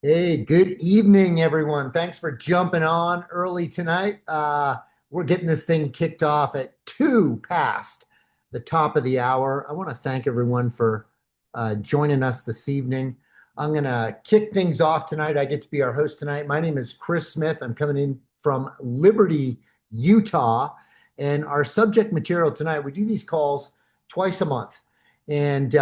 Hey, good evening, everyone. Thanks for jumping on early tonight. We're getting this thing kicked off at two past the top of the hour. I want to thank everyone for joining us this evening. I'm going to kick things off tonight. I get to be our host tonight. My name is Chris Smith. I'm coming in from Liberty, Utah. And our subject material tonight, we do these calls twice a month. And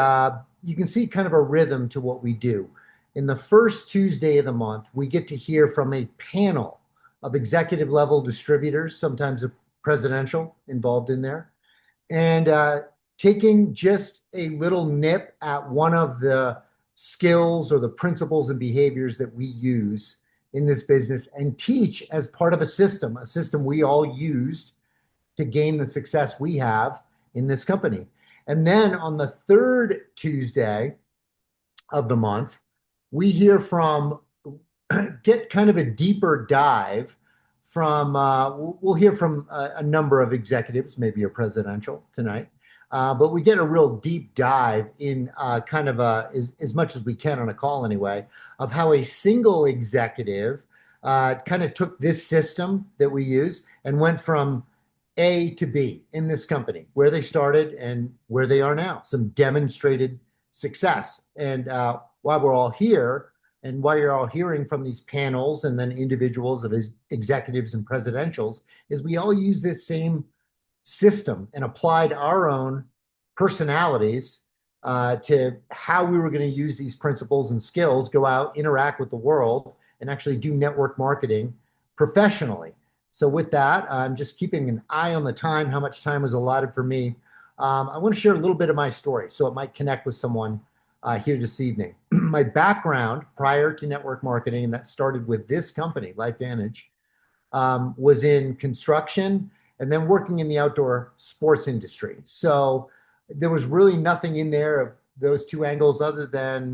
you can see kind of a rhythm to what we do. In the first Tuesday of the month, we get to hear from a panel of executive level distributors, sometimes a presidential involved in there, and taking just a little nip at one of the skills or the principles and behaviors that we use in this business and teach as part of a system we all used to gain the success we have in this company. And then on the third Tuesday of the month, we hear from, get kind of a deeper dive from, we'll hear from a number of executives, maybe a presidential tonight, but we get a real deep dive in kind of as much as we can on a call anyway, of how a single executive kind of took this system that we use and went from A to B in this company, where they started and where they are now, some demonstrated success. And why we're all here and why you're all hearing from these panels and then individuals of executives and presidentials is we all use this same system and applied our own personalities to how we were going to use these principles and skills, go out, interact with the world, and actually do network marketing professionally. So with that, I'm just keeping an eye on the time, how much time was allotted for me. I want to share a little bit of my story so it might connect with someone here this evening. My background prior to network marketing, and that started with this company, LifeVantage, was in construction and then working in the outdoor sports industry. So there was really nothing in there of those two angles other than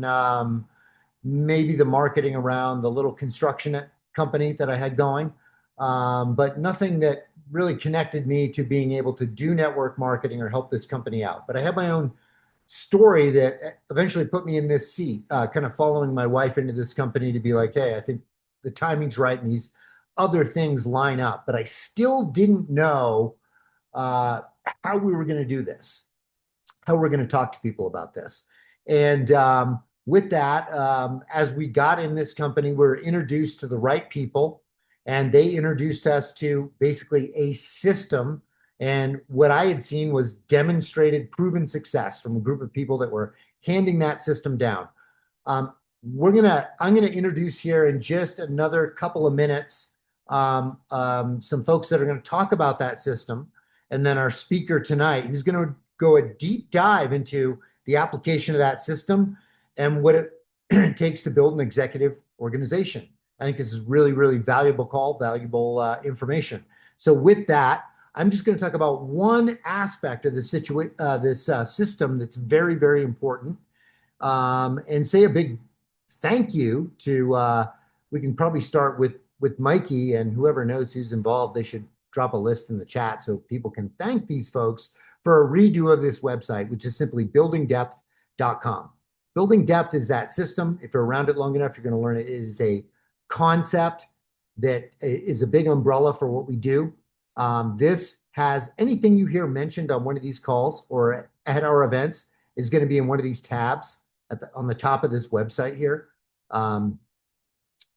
maybe the marketing around the little construction company that I had going, but nothing that really connected me to being able to do network marketing or help this company out. But I had my own story that eventually put me in this seat, kind of following my wife into this company to be like, hey, I think the timing's right and these other things line up. But I still didn't know how we were going to do this, how we're going to talk to people about this. And with that, as we got in this company, we were introduced to the right people, and they introduced us to basically a system. And what I had seen was demonstrated, proven success from a group of people that were handing that system down. I'm gonna introduce here in just another couple of minutes some folks that are going to talk about that system, and then our speaker tonight, who's going to go a deep dive into the application of that system and what it takes to build an executive organization. I think this is really, really valuable call, valuable information. So with that, I'm just going to talk about one aspect of this system that's very, very important, and say a big thank you to. We can probably start with Mikey, and whoever knows who's involved, they should drop a list in the chat so people can thank these folks for a redo of this website, which is simply buildingdepth.com. Building Depth is that system. If you're around it long enough, you're going to learn it. It is a concept that is a big umbrella for what we do. This has anything you hear mentioned on one of these calls or at our events is going to be in one of these tabs on the top of this website here.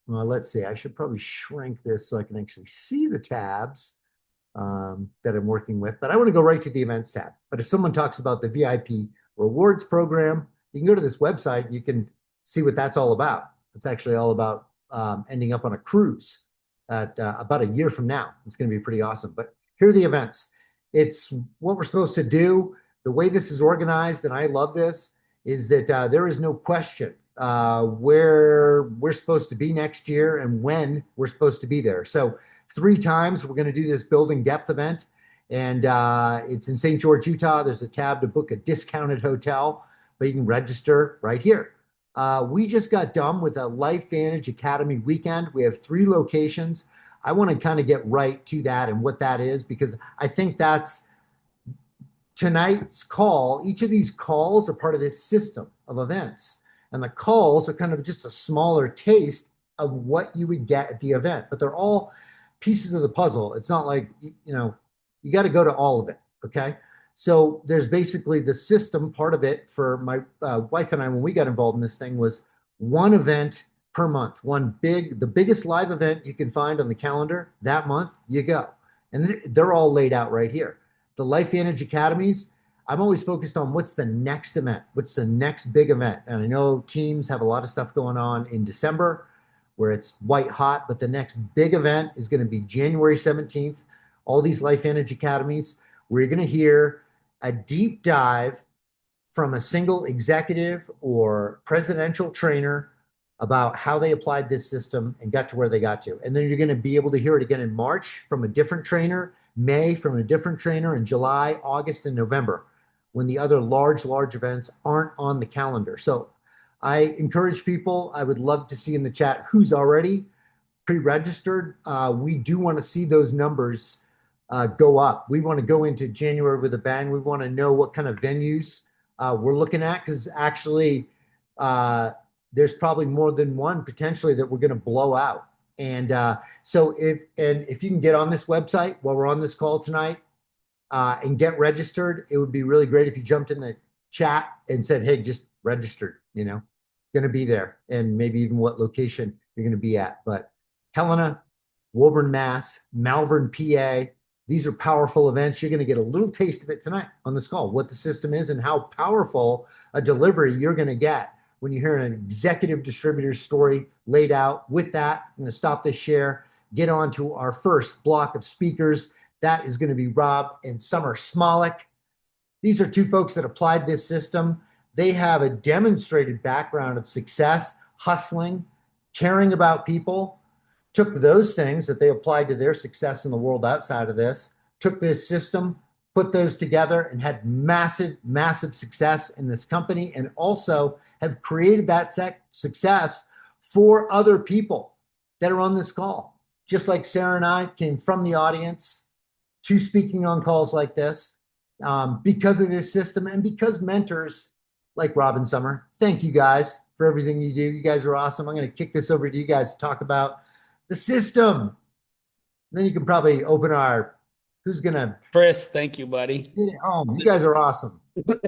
Well, let's see. I should probably shrink this so I can actually see the tabs that I'm working with. But I want to go right to the events tab. But if someone talks about the VIP rewards program, you can go to this website and you can see what that's all about. It's actually all about ending up on a cruise at about a year from now. It's going to be pretty awesome. But here are the events. It's what we're supposed to do. The way this is organized, and I love this, is that there is no question where we're supposed to be next year and when we're supposed to be there. So 3 times we're going to do this Building Depth event, and it's in St. George, Utah. There's a tab to book a discounted hotel, but you can register right here. We just got done with a LifeVantage Academy weekend. We have 3 locations. I want to kind of get right to that and what that is, because I think that's tonight's call. Each of these calls are part of this system of events. And the calls are kind of just a smaller taste of what you would get at the event, but they're all pieces of the puzzle. It's not like, you got to go to all of it. Okay. So there's basically the system part of it for my wife and I, when we got involved in this thing, was one event per month, the biggest live event you can find on the calendar that month, you go. And they're all laid out right here. The Life Vantage Academies, I'm always focused on what's the next event, what's the next big event. And I know teams have a lot of stuff going on in December where it's white hot, but the next big event is going to be January 17th. All these Life Vantage Academies, where you're going to hear a deep dive from a single executive or presidential trainer about how they applied this system and got to where they got to. And then you're going to be able to hear it again in March from a different trainer, May from a different trainer, in July, August, and November, when the other large events aren't on the calendar. So I encourage people, I would love to see in the chat who's already pre-registered. We do want to see those numbers go up. We want to go into January with a bang. We want to know what kind of venues we're looking at, because actually there's probably more than one potentially that we're going to blow out. And so if you can get on this website while we're on this call tonight and get registered, it would be really great if you jumped in the chat and said, hey, just registered, going to be there, and maybe even what location you're going to be at. But Helena, Woburn, Mass, Malvern, PA, these are powerful events. You're going to get a little taste of it tonight on this call, what the system is and how powerful a delivery you're going to get when you hear an executive distributor's story laid out. With that, I'm going to stop this share, get on to our first block of speakers. That is going to be Rob and Summer Smollack. These are two folks that applied this system. They have a demonstrated background of success, hustling, caring about people, took those things that they applied to their success in the world outside of this, took this system, put those together, and had massive success in this company, and also have created that success for other people that are on this call. Just like Sarah and I came from the audience to speaking on calls like this because of this system, and because mentors like Rob and Summer, thank you guys for everything you do. You guys are awesome. I'm going to kick this over to you guys to talk about the system. And then you can probably open who's going to. Chris, thank you, buddy. You guys are awesome.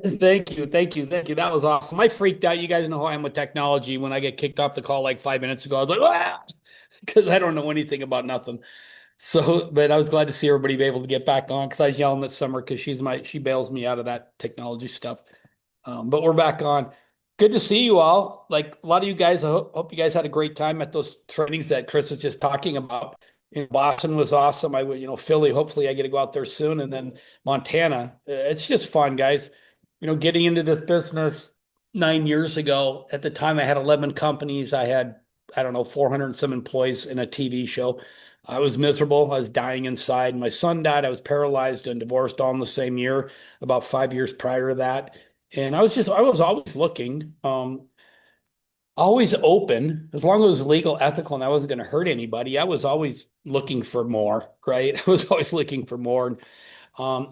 Thank you. That was awesome. I freaked out. You guys know how I am with technology. When I get kicked off the call like 5 minutes ago, I was like, because I don't know anything about nothing. So, but I was glad to see everybody be able to get back on, because I was yelling at Summer because she bails me out of that technology stuff. But we're back on. Good to see you all. Like a lot of you guys, I hope you guys had a great time at those trainings that Chris was just talking about. Boston was awesome. I would, Philly, hopefully I get to go out there soon. And then Montana. It's just fun, guys. Getting into this business 9 years ago, at the time I had 11 companies. I had, I don't know, 400 and some employees in a TV show. I was miserable. I was dying inside. My son died. I was paralyzed and divorced all in the same year, about 5 years prior to that. And I was always looking, always open, as long as it was legal, ethical, and I wasn't going to hurt anybody. I was always looking for more, right? I was always looking for more.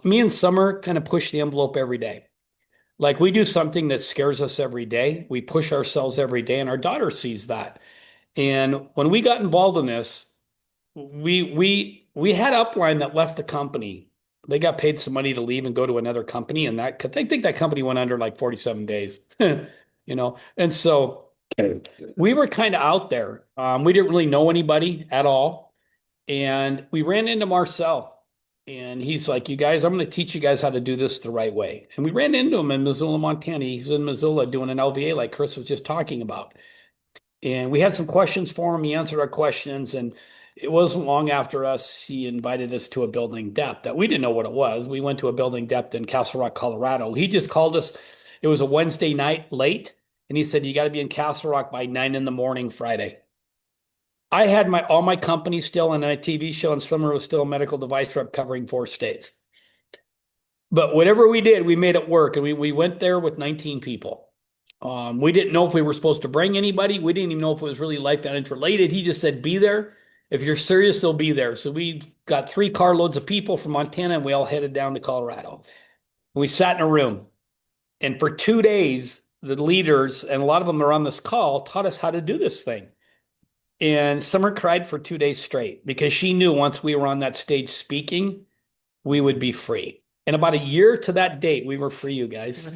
Me and Summer kind of push the envelope every day. Like, we do something that scares us every day. We push ourselves every day, and our daughter sees that. And when we got involved in this, we had upline that left the company. They got paid some money to leave and go to another company, and I think that company went under like 47 days, And so we were kind of out there. We didn't really know anybody at all, and we ran into Marcel, and he's like, "You guys, I'm going to teach you guys how to do this the right way." And we ran into him in Missoula, Montana. He's in Missoula doing an LVA like Chris was just talking about. And we had some questions for him. He answered our questions, and it wasn't long after he invited us to a building depth that we didn't know what it was. We went to a building depth in Castle Rock, Colorado. He just called us. It was a Wednesday night late, and he said, "You got to be in Castle Rock by 9 a.m. Friday." I had all my company still in a TV show, and Summer was still a medical device rep covering 4 states. But whatever we did, we made it work, and we went there with 19 people. We didn't know if we were supposed to bring anybody. We didn't even know if it was really Life Vantage related. He just said, "Be there. If you're serious, they'll be there." So we got 3 carloads of people from Montana, and we all headed down to Colorado. And we sat in a room. And for 2 days, the leaders, and a lot of them are on this call, taught us how to do this thing. And Summer cried for 2 days straight because she knew once we were on that stage speaking, we would be free. And about a year to that date, we were free, you guys.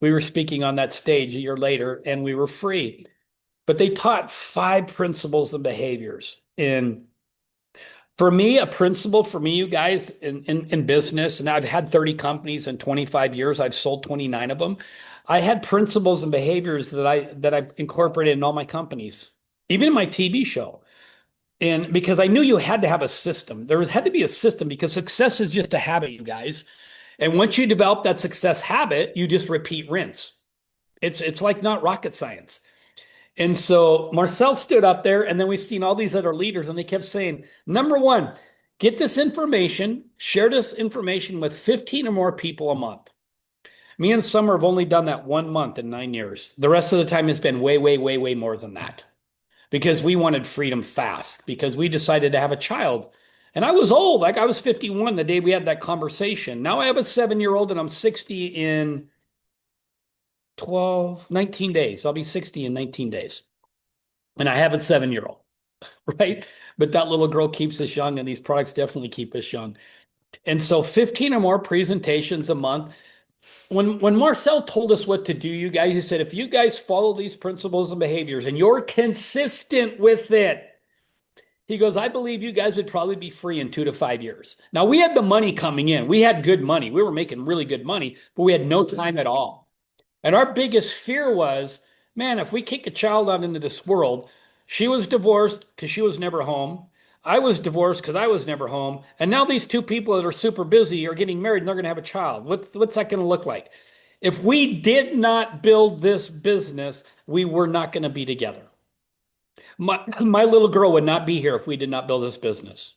We were speaking on that stage a year later, and we were free. But they taught 5 principles and behaviors. And for me, a principle for me, you guys, in business, and I've had 30 companies in 25 years, I've sold 29 of them. I had principles and behaviors that I incorporated in all my companies, even in my TV show. And because I knew you had to have a system, there had to be a system because success is just a habit, you guys. And once you develop that success habit, you just repeat, rinse. It's like not rocket science. And so Marcel stood up there, and then we've seen all these other leaders, and they kept saying, number one, get this information, share this information with 15 or more people a month. Me and Summer have only done that 1 month in 9 years. The rest of the time has been way, way, way, way more than that because we wanted freedom fast, because we decided to have a child. And I was old, like I was 51 the day we had that conversation. Now I have a 7-year-old, and I'm 60 in 19 days. I'll be 60 in 19 days. And I have a 7-year-old, right? But that little girl keeps us young, and these products definitely keep us young. And so 15 or more presentations a month. When Marcel told us what to do, you guys, he said, if you guys follow these principles and behaviors and you're consistent with it, he goes, I believe you guys would probably be free in 2 to 5 years. Now, we had the money coming in. We had good money. We were making really good money, but we had no time at all. And our biggest fear was, man, if we kick a child out into this world, she was divorced because she was never home. I was divorced because I was never home. And now these 2 people that are super busy are getting married and they're going to have a child. What's that going to look like? If we did not build this business, we were not going to be together. My little girl would not be here if we did not build this business.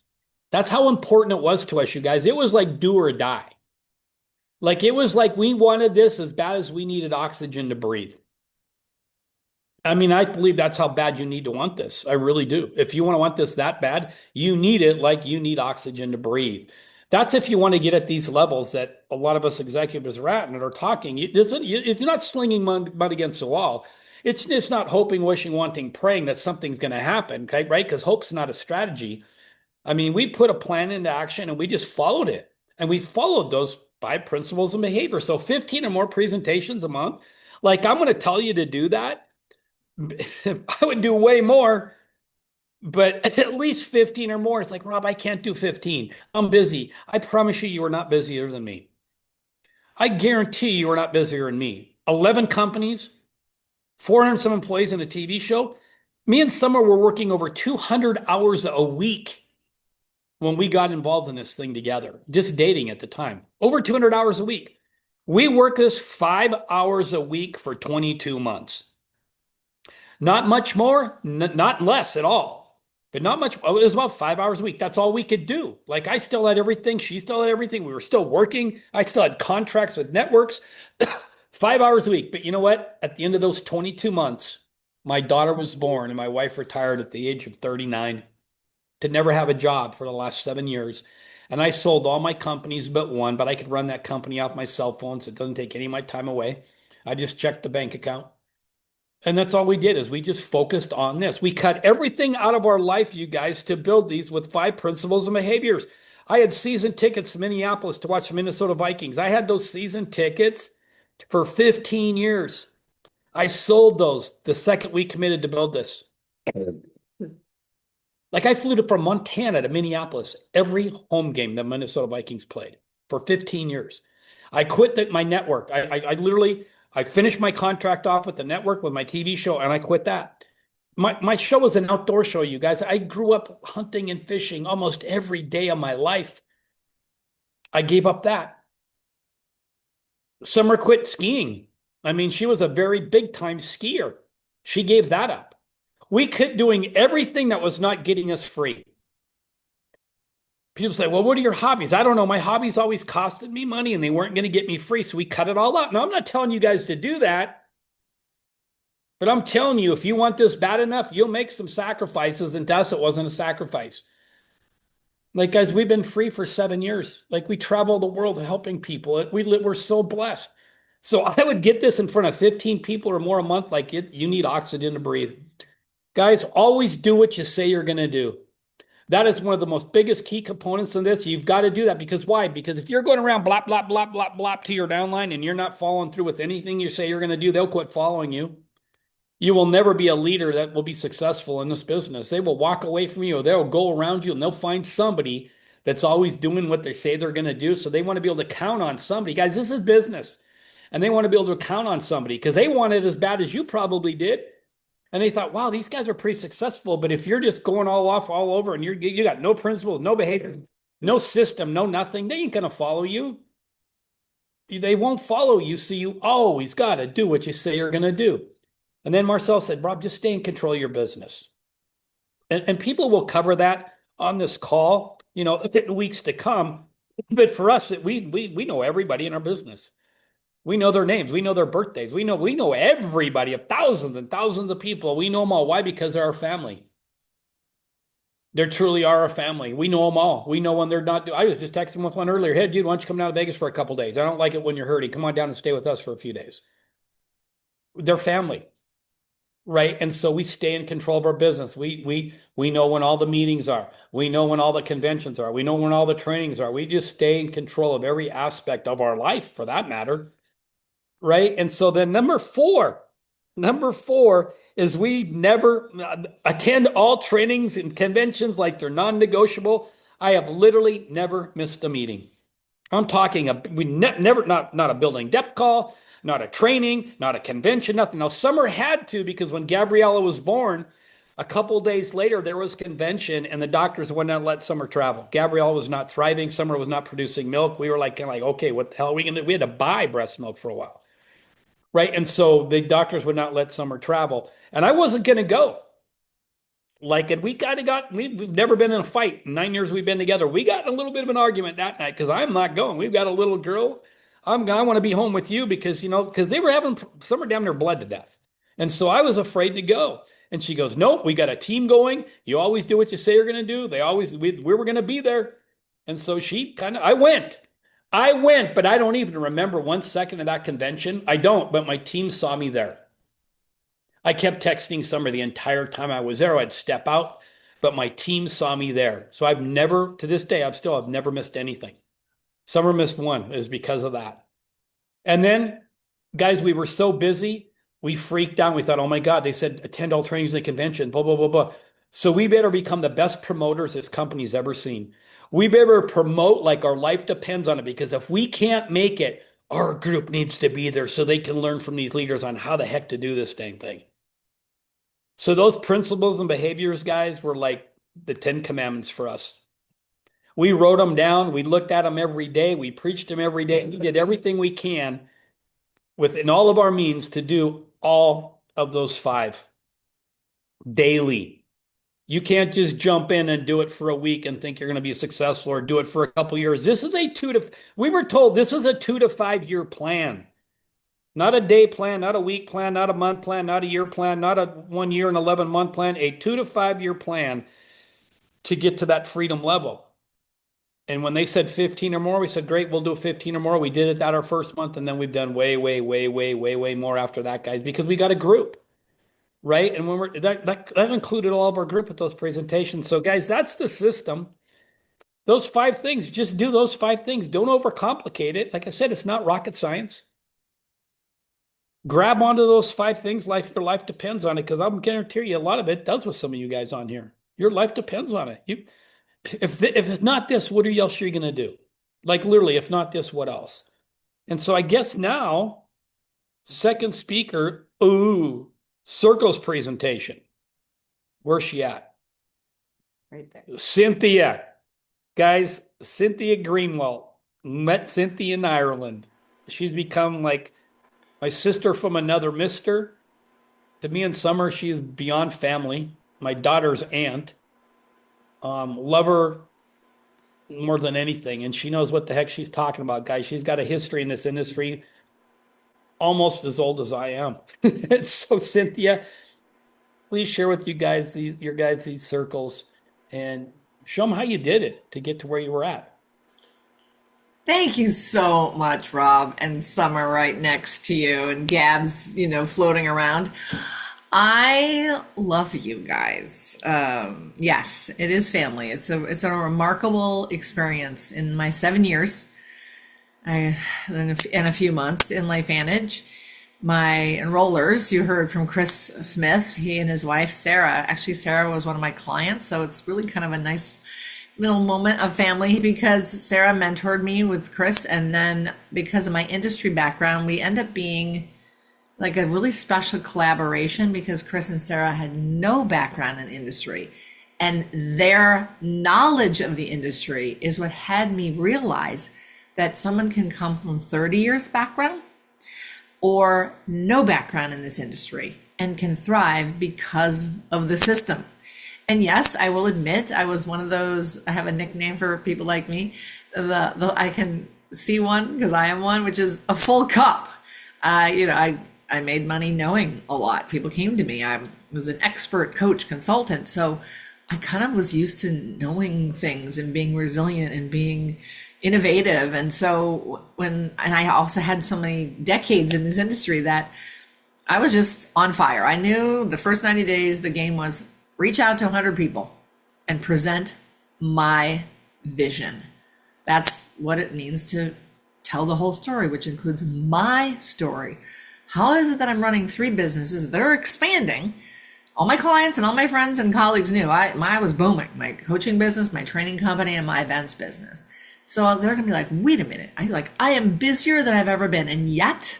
That's how important it was to us, you guys. It was like do or die. Like it was like we wanted this as bad as we needed oxygen to breathe. I mean, I believe that's how bad you need to want this. I really do. If you want this that bad, you need it like you need oxygen to breathe. That's if you want to get at these levels that a lot of us executives are at and are talking. It's not slinging mud against the wall. It's not hoping, wishing, wanting, praying that something's going to happen, okay, right? Because hope's not a strategy. I mean, we put a plan into action and we just followed it. And we followed those 5 principles and behavior. So 15 or more presentations a month. Like I'm going to tell you to do that. I would do way more, but at least 15 or more. It's like, Rob, I can't do 15. I'm busy. I promise you are not busier than me. I guarantee you are not busier than me. 11 companies, 400 some employees in a TV show. Me and Summer were working over 200 hours a week when we got involved in this thing together, just dating at the time. Over 200 hours a week. We worked this 5 hours a week for 22 months. Not much more, not less at all, but not much. It was about 5 hours a week. That's all we could do. Like I still had everything. She still had everything. We were still working. I still had contracts with networks, 5 hours a week. But you know what? At the end of those 22 months, my daughter was born and my wife retired at the age of 39 to never have a job for the last 7 years. And I sold all my companies but one, but I could run that company off my cell phone. So it doesn't take any of my time away. I just checked the bank account. And that's all we did is we just focused on this. We cut everything out of our life, you guys, to build these with 5 principles and behaviors. I had season tickets to Minneapolis to watch the Minnesota Vikings. I had those season tickets for 15 years. I sold those the second we committed to build this. Like I flew from Montana to Minneapolis every home game the Minnesota Vikings played for 15 years. I quit my network. I finished my contract off with the network with my TV show, and I quit that. My show was an outdoor show, you guys. I grew up hunting and fishing almost every day of my life. I gave up that. Summer quit skiing. I mean, she was a very big time skier. She gave that up. We quit doing everything that was not getting us free. People say, well, what are your hobbies? I don't know. My hobbies always costed me money and they weren't going to get me free. So we cut it all out. Now, I'm not telling you guys to do that. But I'm telling you, if you want this bad enough, you'll make some sacrifices. And to us, it wasn't a sacrifice. Like, guys, we've been free for 7 years. Like, we travel the world helping people. We're so blessed. So I would get this in front of 15 people or more a month. Like you need oxygen to breathe. Guys, always do what you say you're going to do. That is one of the most biggest key components in this. You've got to do that because why? Because if you're going around blop, blop, blop, blop, blop to your downline and you're not following through with anything you say you're going to do, they'll quit following you. You will never be a leader that will be successful in this business. They will walk away from you, or they'll go around you and they'll find somebody that's always doing what they say they're going to do. So they want to be able to count on somebody. Guys, this is business. And they want to be able to count on somebody because they want it as bad as you probably did. And they thought, wow, these guys are pretty successful. But if you're just going all off all over and you got no principles, no behavior, no system, no nothing, they ain't going to follow you. They won't follow you. So you always got to do what you say you're going to do. And then Marcel said, Rob, just stay in control of your business. And people will cover that on this call, in weeks to come. But for us, we know everybody in our business. We know their names. We know their birthdays. We know everybody, of thousands and thousands of people. We know them all. Why? Because they're our family. They truly are our family. We know them all. We know when they're not. I was just texting with one earlier. Hey, dude, why don't you come down to Vegas for a couple days? I don't like it when you're hurting. Come on down and stay with us for a few days. They're family. Right. And so we stay in control of our business. We know when all the meetings are. We know when all the conventions are. We know when all the trainings are. We just stay in control of every aspect of our life for that matter. Right. And so then number four is we never attend all trainings and conventions like they're non-negotiable. I have literally never missed a meeting. I'm talking, never, not a building depth call, not a training, not a convention, nothing. Now, Summer had to because when Gabriella was born, a couple days later, there was convention and the doctors would not let Summer travel. Gabriella was not thriving. Summer was not producing milk. We were kind of like, okay, what the hell are we going to do? We had to buy breast milk for a while. Right. And so the doctors would not let Summer travel. And I wasn't going to go. And we've never been in a fight. In 9 years we've been together. We got in a little bit of an argument that night because I'm not going. We've got a little girl. I want to be home with you because they were having Summer damn near bled to death. And so I was afraid to go. And she goes, nope, we got a team going. You always do what you say you're going to do. We were going to be there. And so I went, but I don't even remember 1 second of that convention. I don't, but my team saw me there. I kept texting Summer the entire time I was there. I'd step out, but my team saw me there. So to this day, I've never missed anything. Summer missed one is because of that. And then, guys, we were so busy, we freaked out. We thought, oh my God, they said attend all trainings and convention, blah, blah, blah, blah. So we better become the best promoters this company's ever seen. We better promote like our life depends on it, because if we can't make it, our group needs to be there so they can learn from these leaders on how the heck to do this dang thing. So those principles and behaviors, guys, were like the 10 commandments for us. We wrote them down. We looked at them every day. We preached them every day. We did everything we can within all of our means to do all of those 5 daily. You can't just jump in and do it for a week and think you're going to be successful, or do it for a couple years. We were told this is a 2 to 5 year plan. Not a day plan, not a week plan, not a month plan, not a year plan, not a 1 year and 11 month plan, a 2 to 5 year plan to get to that freedom level. And when they said 15 or more, we said, great, we'll do 15 or more. We did it that our first month. And then we've done way, way, way, way, way, way more after that, guys, because we got a group, right? And when that included all of our group at those presentations. So guys, that's the system. Those 5 things, just do those 5 things. Don't overcomplicate it. Like I said, it's not rocket science. Grab onto those 5 things. Your life depends on it, because I'm guarantee you a lot of it does with some of you guys on here. Your life depends on it. If it's not this, what else are you going to do? Like literally, if not this, what else? And so I guess now, second speaker, Circle's presentation. Where's she at? Right there. Cynthia. Guys, Cynthia Greenawalt. Met Cynthia in Ireland. She's become like my sister from another mister. To me and Summer, she's beyond family. My daughter's aunt. Love her more than anything. And she knows what the heck she's talking about, guys. She's got a history in this industry almost as old as I am. So Cynthia, please share with you guys these circles and show them how you did it to get to where you were at. Thank you so much, Rob, and Summer right next to you, and Gab's, floating around. I love you guys. Yes, it is family. It's a remarkable experience in my 7 years. In a few months in LifeVantage. My enrollers, you heard from Chris Smith, he and his wife, Sarah. Actually, Sarah was one of my clients, so it's really kind of a nice little moment of family because Sarah mentored me with Chris, and then because of my industry background, we end up being like a really special collaboration because Chris and Sarah had no background in industry, and their knowledge of the industry is what had me realize that someone can come from 30 years background or no background in this industry and can thrive because of the system. And yes, I will admit I was one of those. I have a nickname for people like me. I can see one because I am one, which is a full cup. I made money knowing a lot. People came to me. I was an expert coach consultant, so I kind of was used to knowing things and being resilient and being innovative. And so I also had so many decades in this industry that I was just on fire. I knew the first 90 days, the game was reach out to 100 people and present my vision. That's what it means to tell the whole story, which includes my story. How is it that I'm running 3 businesses? They're expanding. All my clients and all my friends and colleagues knew I was booming. My coaching business, my training company, and my events business. So they're going to be like, wait a minute. I am busier than I've ever been. And yet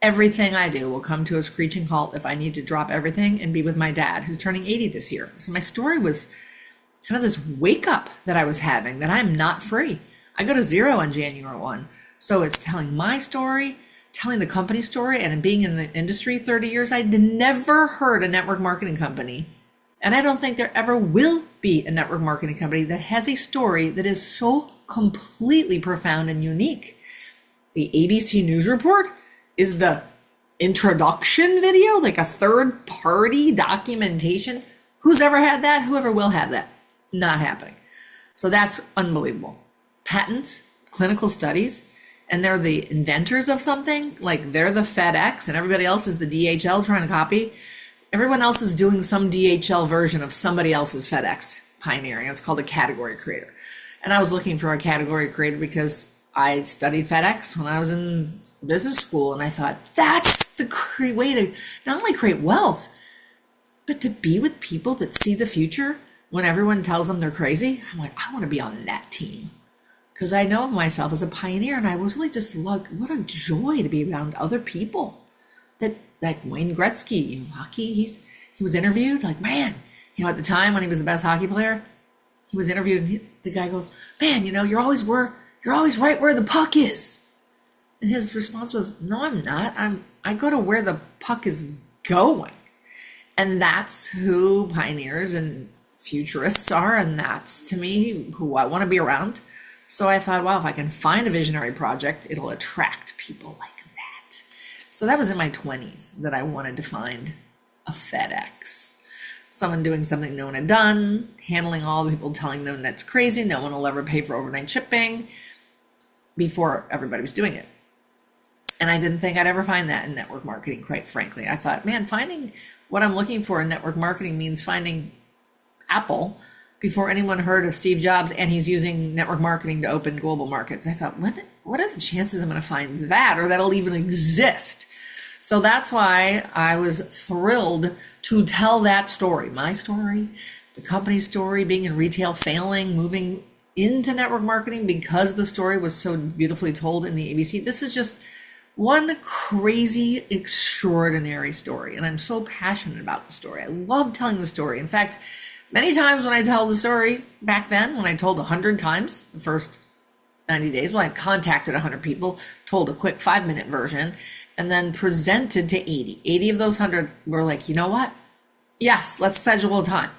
everything I do will come to a screeching halt if I need to drop everything and be with my dad, who's turning 80 this year. So my story was kind of this wake up that I was having, that I'm not free. I go to 0 on January 1. So it's telling my story, telling the company story, and being in the industry 30 years, I'd never heard a network marketing company. And I don't think there ever will be a network marketing company that has a story that is so completely profound and unique. The ABC News report is the introduction video, like a third party documentation. Who's ever had that? Whoever will have that? Not happening. So that's unbelievable. Patents, clinical studies, and they're the inventors of something, like they're the FedEx and everybody else is the DHL trying to copy. Everyone else is doing some DHL version of somebody else's FedEx pioneering. It's called a category creator. And I was looking for a category creator because I studied FedEx when I was in business school. And I thought, that's the way to not only create wealth, but to be with people that see the future when everyone tells them they're crazy. I'm like, I want to be on that team. Because I know myself as a pioneer, and I was really just like, what a joy to be around other people. That, like Wayne Gretzky, hockey, he was interviewed, like, man, at the time when he was the best hockey player, he was interviewed, and the guy goes, man, you're always right where the puck is. And his response was, no, I'm not. I go to where the puck is going. And that's who pioneers and futurists are, and that's, to me, who I want to be around. So I thought, well, if I can find a visionary project, it'll attract people like that. So that was in my 20s that I wanted to find a FedEx. Someone doing something no one had done, handling all the people telling them that's crazy, no one will ever pay for overnight shipping, before everybody was doing it. And I didn't think I'd ever find that in network marketing, quite frankly. I thought, man, finding what I'm looking for in network marketing means finding Apple before anyone heard of Steve Jobs, and he's using network marketing to open global markets. I thought, what are the chances I'm going to find that, or that'll even exist? So that's why I was thrilled to tell that story, my story, the company's story, being in retail, failing, moving into network marketing because the story was so beautifully told in the ABC. This is just one crazy, extraordinary story. And I'm so passionate about the story. I love telling the story. In fact, many times when I tell the story back then, when I told 100 times the first 90 days, well, I contacted 100 people, told a quick 5-minute version, and then presented to 80. 80 of those 100 were like, you know what? Yes, let's schedule a time.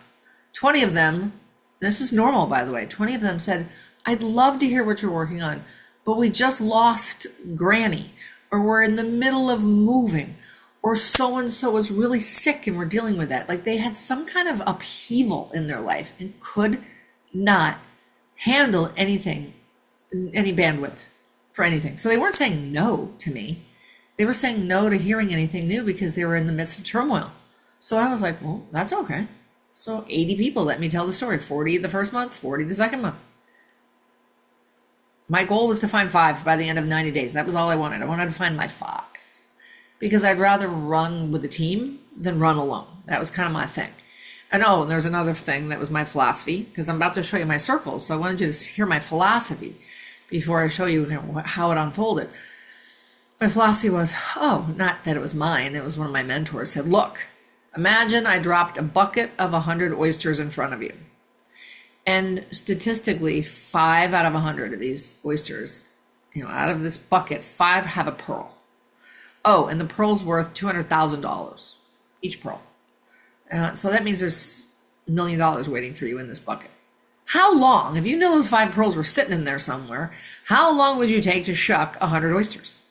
20 of them, this is normal, by the way, 20 of them said, I'd love to hear what you're working on, but we just lost Granny, or we're in the middle of moving, or so-and-so is really sick and we're dealing with that. Like they had some kind of upheaval in their life and could not handle anything, any bandwidth for anything. So they weren't saying no to me. They were saying no to hearing anything new because they were in the midst of turmoil. So I was like, well, that's okay. So 80 people let me tell the story. 40 the first month, 40 the second month. My goal was to find 5 by the end of 90 days. That was all I wanted. I wanted to find my 5 because I'd rather run with a team than run alone. That was kind of my thing. And oh, there's another thing that was my philosophy, because I'm about to show you my circles. So I wanted you to hear my philosophy before I show you how it unfolded. My philosophy was, not that it was mine. It was one of my mentors said, look, imagine I dropped a bucket of 100 oysters in front of you. And statistically, 5 out of 100 of these oysters, out of this bucket, 5 have a pearl. Oh, and the pearl's worth $200,000, each pearl. So that means there's $1 million waiting for you in this bucket. How long, if you know those 5 pearls were sitting in there somewhere, how long would you take to shuck 100 oysters?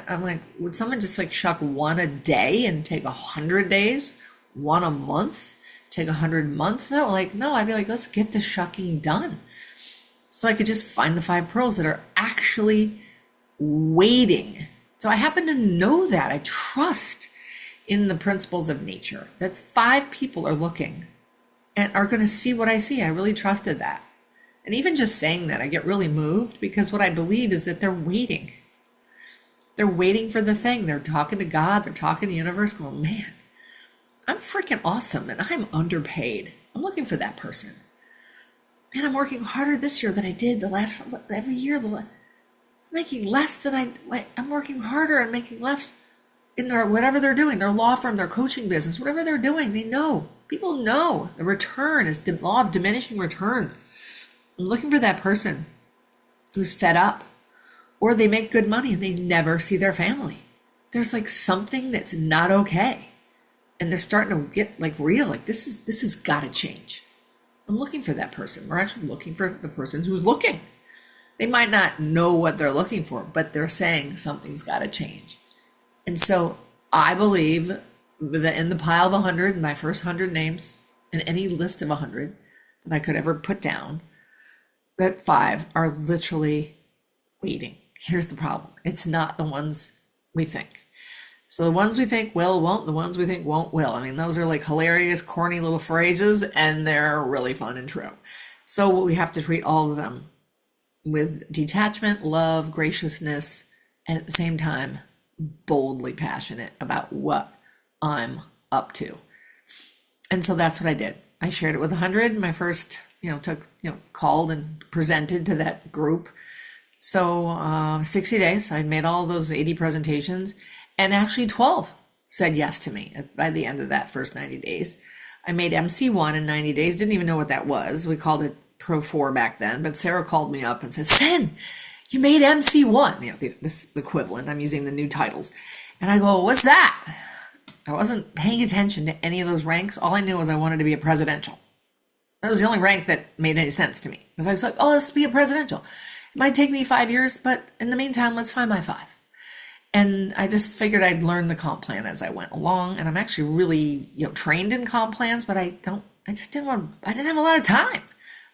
I'm like, would someone just shuck 1 a day and take 100 days? 1 a month? Take 100 months? No, I'd be like, let's get the shucking done. So I could just find the 5 pearls that are actually waiting. So I happen to know that. I trust in the principles of nature that 5 people are looking and are going to see what I see. I really trusted that. And even just saying that, I get really moved because what I believe is that they're waiting. They're waiting for the thing. They're talking to God. They're talking to the universe going, man, I'm freaking awesome and I'm underpaid. I'm looking for that person. Man, I'm working harder this year than I did every year. Making less than I'm working harder and making less in their, whatever they're doing, their law firm, their coaching business, whatever they're doing, they know. People know the return is the law of diminishing returns. I'm looking for that person who's fed up, or they make good money and they never see their family. There's something that's not okay. And they're starting to get real, this has got to change. I'm looking for that person. We're actually looking for the person who's looking. They might not know what they're looking for, but they're saying something's got to change. And so I believe that in the pile of 100, my first 100 names, in any list of 100 that I could ever put down, that 5 are literally waiting. Here's the problem. It's not the ones we think. So the ones we think will, won't, the ones we think won't, will. Those are hilarious, corny little phrases, and they're really fun and true. So we have to treat all of them with detachment, love, graciousness, and at the same time, boldly passionate about what I'm up to. And so that's what I did. I shared it with 100. My first, called and presented to that group. So 60 days, I made all those 80 presentations, and actually 12 said yes to me by the end of that first 90 days. I made MC1 in 90 days, didn't even know what that was. We called it Pro 4 back then, but Sarah called me up and said, Sen, you made MC1, this equivalent. I'm using the new titles. And I go, what's that? I wasn't paying attention to any of those ranks. All I knew was I wanted to be a presidential. That was the only rank that made any sense to me. Because I was like, let's be a presidential. It might take me 5 years, but in the meantime, let's find my 5. And I just figured I'd learn the comp plan as I went along. And I'm actually really, trained in comp plans, but I didn't have a lot of time.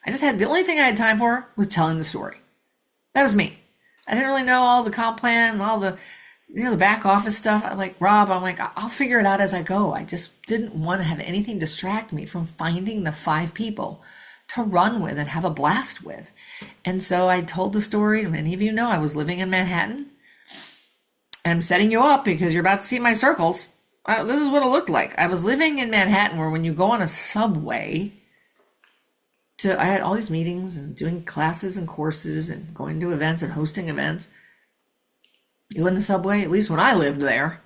The only thing I had time for was telling the story. That was me. I didn't really know all the comp plan and all the, the back office stuff. Rob, I'll figure it out as I go. I just didn't want to have anything distract me from finding the 5 people to run with and have a blast with. And so I told the story. Many of you know I was living in Manhattan. And I'm setting you up because you're about to see my circles. This is what it looked like. I was living in Manhattan, where when you go on a subway, I had all these meetings and doing classes and courses and going to events and hosting events. You in the subway, at least when I lived there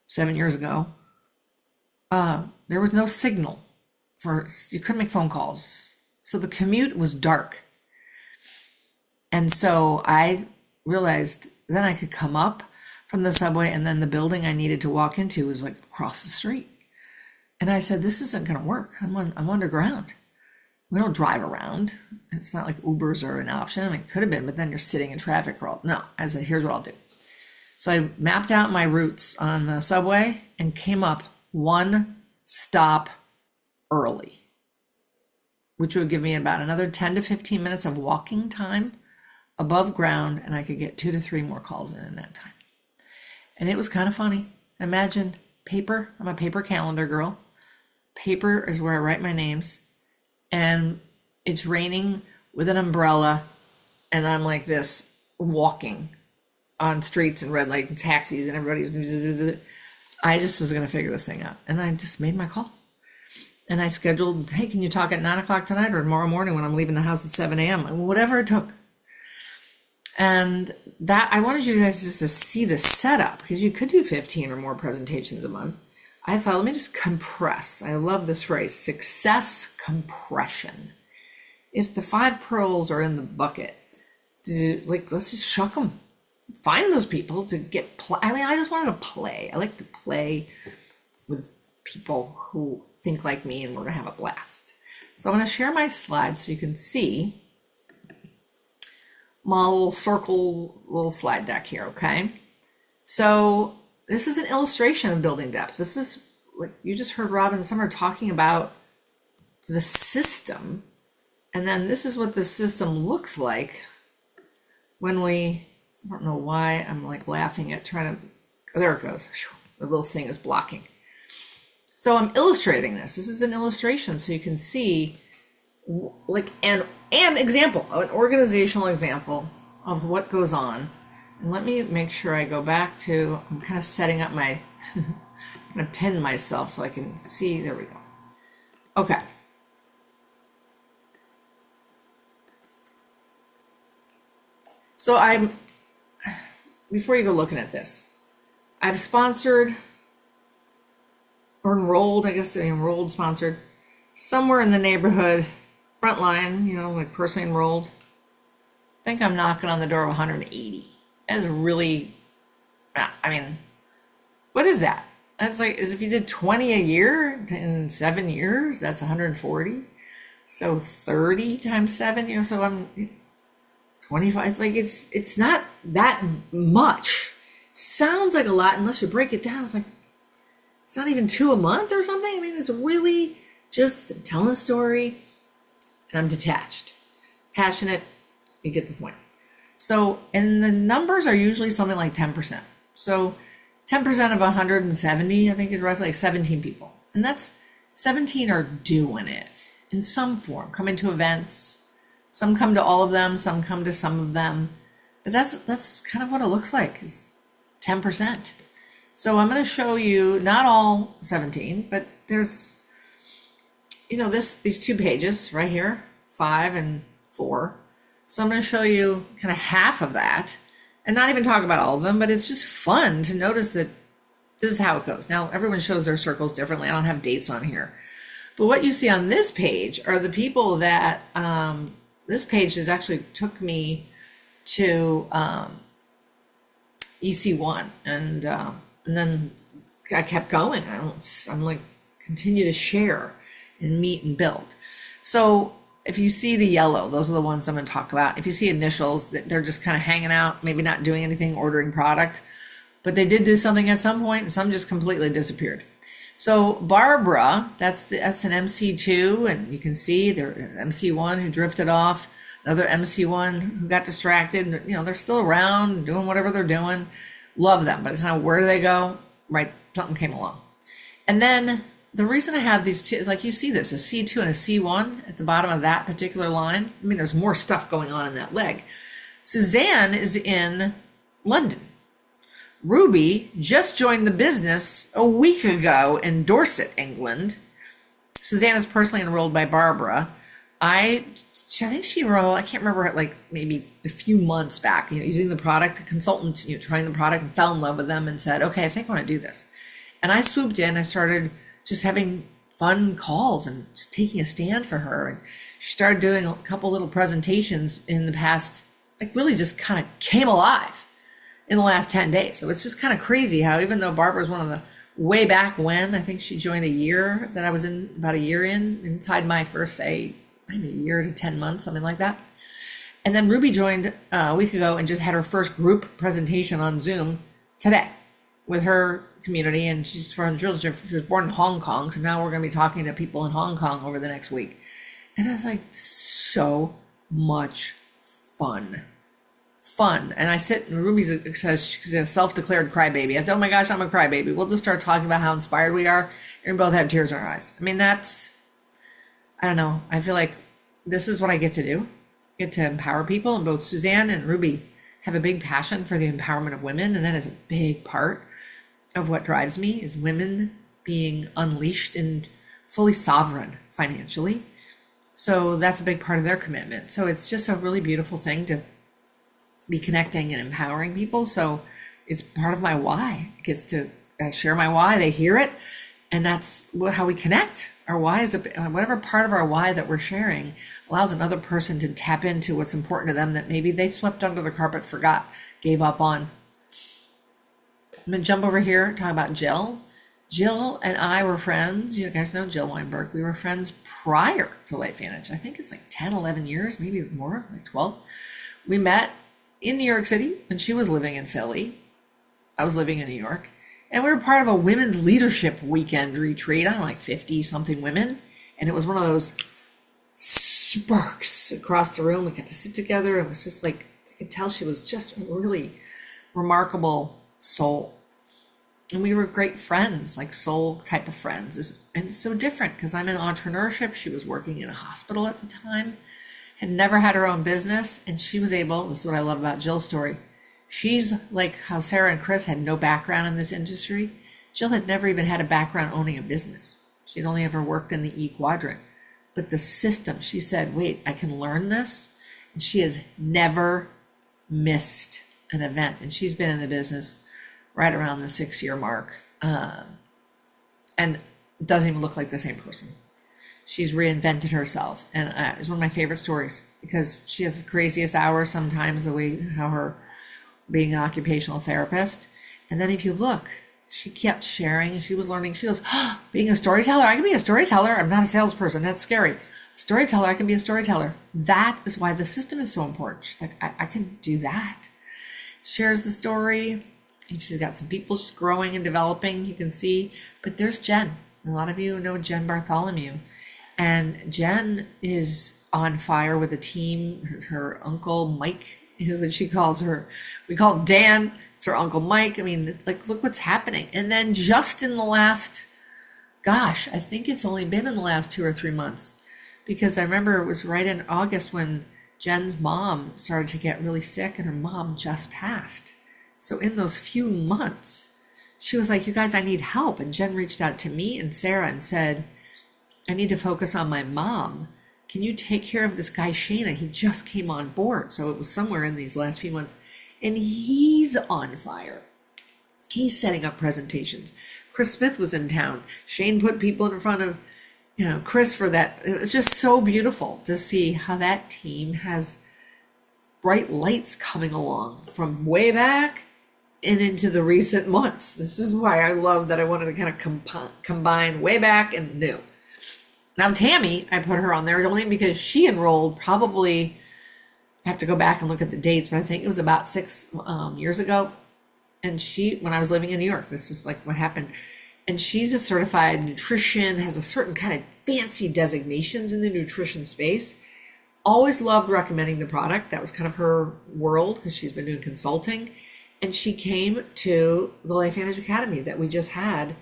7 years ago, there was no signal you couldn't make phone calls. So the commute was dark. And so I realized then I could come up from the subway, and then the building I needed to walk into was across the street. And I said, this isn't going to work. I'm underground. We don't drive around. It's not like Ubers are an option. It could have been, but then you're sitting in traffic. No, I said, here's what I'll do. So I mapped out my routes on the subway and came up 1 stop early, which would give me about another 10 to 15 minutes of walking time above ground, and I could get 2 to 3 more calls in that time. And it was kind of funny. Imagine paper. I'm a paper calendar girl. Paper is where I write my names, and it's raining with an umbrella, and I'm like this walking on streets and red light and taxis, and everybody's. I just was going to figure this thing out, and I just made my call. And I scheduled, hey, can you talk at 9 o'clock tonight or tomorrow morning when I'm leaving the house at 7 a.m., whatever it took. And that, I wanted you guys just to see the setup, because you could do 15 or more presentations a month. I thought, let me just compress. I love this phrase, success compression. If the 5 pearls are in the bucket, let's just shuck them. Find those people to get I just wanted to play. I like to play with people who think like me, and we're gonna have a blast. So I'm gonna share my slides so you can see my little circle, little slide deck here, okay? So this is an illustration of building depth. This is what you just heard Rob and Summer talking about, the system. And then this is what the system looks like when I don't know why I'm like laughing at trying to, oh, there it goes. Whew, the little thing is blocking. So I'm illustrating this. This is an illustration so you can see like an example, an organizational example of what goes on. And let me make sure I go back to, I'm kind of setting up my, I'm going to pin myself so I can see, there we go. Okay. So before you go looking at this, I've sponsored or enrolled, I guess sponsored, somewhere in the neighborhood, frontline, like personally enrolled. I think I'm knocking on the door of 180. That's really, what is that? That's like, as if you did 20 a year in 7 years, that's 140. So 30 times 7, so I'm 25. It's like, it's not that much. Sounds like a lot unless you break it down. It's like, it's not even 2 a month or something. It's really just telling a story, and I'm detached, passionate. You get the point. So, and the numbers are usually something like 10%. So 10% of 170, I think, is roughly like 17 people. And that's 17 are doing it in some form, coming to events. Some come to all of them, some come to some of them. But that's kind of what it looks like, is 10%. So I'm going to show you not all 17, but there's, these 2 pages right here, 5 and 4. So I'm going to show you kind of half of that, and not even talk about all of them, but it's just fun to notice that this is how it goes. Now, everyone shows their circles differently. I don't have dates on here. But what you see on this page are the people that, this page has actually took me to EC1, and then I kept going. I'm like, continue to share and meet and build. So if you see the yellow, those are the ones I'm going to talk about. If you see initials, they're just kind of hanging out, maybe not doing anything, ordering product, but they did do something at some point, and some just completely disappeared. So Barbara, that's an MC2, and you can see they're MC1 who drifted off, another MC1 who got distracted. They're still around doing whatever they're doing. Love them, but kind of where do they go? Right, something came along. And then the reason I have these two is, like, you see this, a C2 and a C1 at the bottom of that particular line. There's more stuff going on in that leg. Suzanne is in London. Ruby just joined the business a week ago in Dorset, England. Suzanne is personally enrolled by Barbara. I think she enrolled, I can't remember, like maybe a few months back, using the product, a consultant, trying the product, and fell in love with them and said, okay, I think I want to do this. And I swooped in, I started just having fun calls and just taking a stand for her. And she started doing a couple little presentations in the past, like really just kind of came alive in the last 10 days. So it's just kind of crazy how, even though Barbara's one of the way back when, I think she joined a year that I was in, about a year inside my first, say, maybe a year to 10 months, something like that. And then Ruby joined a week ago and just had her first group presentation on Zoom today with her community. And she's from, she was born in Hong Kong. So now we're going to be talking to people in Hong Kong over the next week. And I was like, this is so much fun. fun. And I sit, and Ruby says she's a self-declared crybaby. I said, oh my gosh, I'm a crybaby. We'll just start talking about how inspired we are, and we both have tears in our eyes. I mean, I don't know. I feel like this is what I get to do. I get to empower people, and both Suzanne and Ruby have a big passion for the empowerment of women. And that is a big part of what drives me, is women being unleashed and fully sovereign financially. So that's a big part of their commitment. So it's just a really beautiful thing to be connecting and empowering people. So it's part of my why. It gets to share my why. They hear it. And that's how we connect. Our why is whatever part of our why that we're sharing allows another person to tap into what's important to them that maybe they swept under the carpet, forgot, gave up on. I'm going to jump over here and talk about Jill. Jill and I were friends. You guys know Jill Weinberg. We were friends prior to LifeVantage. I think it's like 10, 11 years, maybe more, like 12. We met in New York City, and she was living in Philly. I was living in New York. And we were part of a women's leadership weekend retreat. I don't know, like 50 something women. And it was one of those sparks across the room. We got to sit together. It was just like, I could tell she was just a really remarkable soul. And we were great friends, like soul type of friends. And it's so different because I'm in entrepreneurship. She was working in a hospital at the time, had never had her own business. And she was able, this is what I love about Jill's story. She's like how Sarah and Chris had no background in this industry. Jill had never even had a background owning a business. She'd only ever worked in the E quadrant. But the system, she said, wait, I can learn this. And she has never missed an event. And she's been in the business right around the 6-year mark. And doesn't even look like the same person. She's reinvented herself. And it's one of my favorite stories because she has the craziest hours sometimes, the way how her being an occupational therapist. And then if you look, she kept sharing and she was learning. She goes, oh, being a storyteller, I can be a storyteller. I'm not a salesperson. That's scary. Storyteller, I can be a storyteller. That is why the system is so important. She's like, I can do that. Shares the story. And she's got some people just growing and developing, you can see. But there's Jen. A lot of you know Jen Bartholomew. And Jen is on fire with a team. Her uncle, Mike, is what she calls her. We call him Dan. It's her uncle Mike. I mean, it's like, look what's happening. And then just in the last, gosh, I think it's only been in the last 2 or 3 months, because I remember it was right in August when Jen's mom started to get really sick and her mom just passed. So in those few months, she was like, you guys, I need help. And Jen reached out to me and Sarah and said, I need to focus on my mom. Can you take care of this guy, Shana? He just came on board. So it was somewhere in these last few months. And he's on fire. He's setting up presentations. Chris Smith was in town. Shane put people in front of, Chris for that. It was just so beautiful to see how that team has bright lights coming along from way back and into the recent months. This is why I love that I wanted to kind of combine way back and new. Now, Tammy, I put her on there only because she enrolled probably, I have to go back and look at the dates, but I think it was about 6 years ago. And when I was living in New York, this is like what happened. And she's a certified nutrition, has a certain kind of fancy designations in the nutrition space. Always loved recommending the product. That was kind of her world because she's been doing consulting. And she came to the LifeVantage Academy that we just had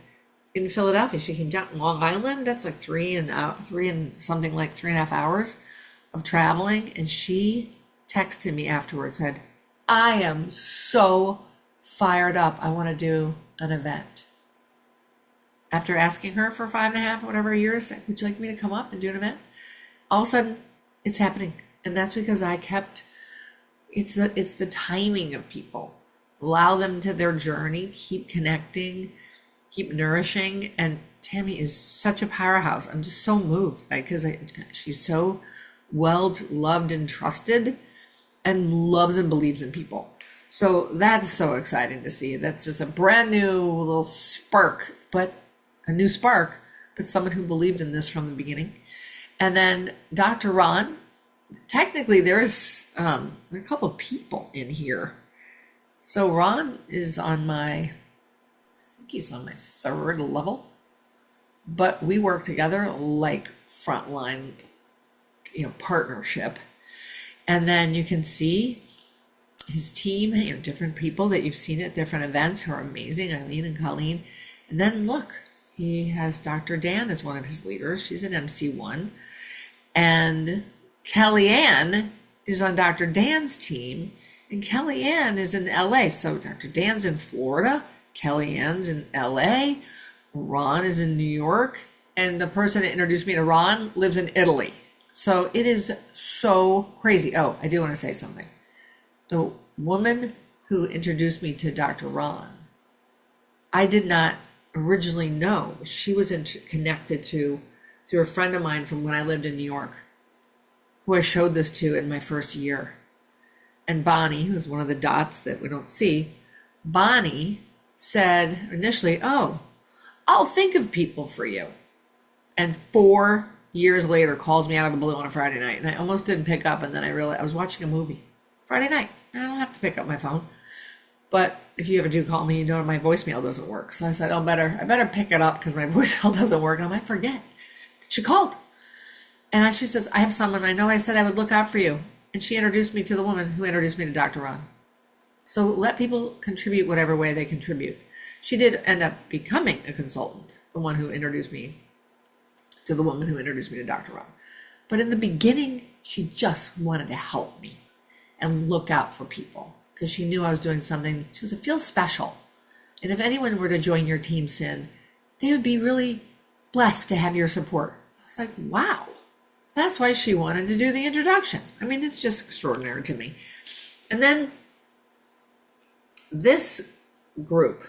in Philadelphia. She came down Long Island. That's like 3.5 hours of traveling. And she texted me afterwards, said, I am so fired up. I want to do an event. After asking her for 5.5 whatever years, would you like me to come up and do an event? All of a sudden, it's happening. And that's because I kept, it's the timing of people. Allow them to their journey, keep connecting, keep nourishing. And Tammy is such a powerhouse. I'm just so moved because she's so well loved and trusted and loves and believes in people. So that's so exciting to see. That's just a brand new little spark, but a new spark, but someone who believed in this from the beginning. And then Dr. Ron, technically there's a couple of people in here. So Ron is on I think he's on my 3rd level, but we work together like frontline, partnership. And then you can see his team, different people that you've seen at different events who are amazing, Eileen and Colleen. And then look, he has Dr. Dan as one of his leaders. She's an MC1. And Kellyanne is on Dr. Dan's team. And Kellyanne is in LA. So Dr. Dan's in Florida. Kellyanne's in LA. Ron is in New York. And the person that introduced me to Ron lives in Italy. So it is so crazy. Oh, I do want to say something. The woman who introduced me to Dr. Ron, I did not originally know. She was connected through a friend of mine from when I lived in New York, who I showed this to in my first year. And Bonnie, who's one of the dots that we don't see, Bonnie said initially, "Oh, I'll think of people for you." And 4 years later calls me out of the blue on a Friday night. And I almost didn't pick up. And then I realized I was watching a movie Friday night. I don't have to pick up my phone. But if you ever do call me, you know my voicemail doesn't work. So I said, I better pick it up because my voicemail doesn't work. And I might forget that she called. And she says, "I have someone. I know I said I would look out for you." And she introduced me to the woman who introduced me to Dr. Ron. So let people contribute whatever way they contribute. She did end up becoming a consultant, the one who introduced me to the woman who introduced me to Dr. Ron. But in the beginning, she just wanted to help me and look out for people because she knew I was doing something. She goes, "It feels special. And if anyone were to join your team, Cyn, they would be really blessed to have your support." I was like, wow. That's why she wanted to do the introduction. I mean, it's just extraordinary to me. And then this group,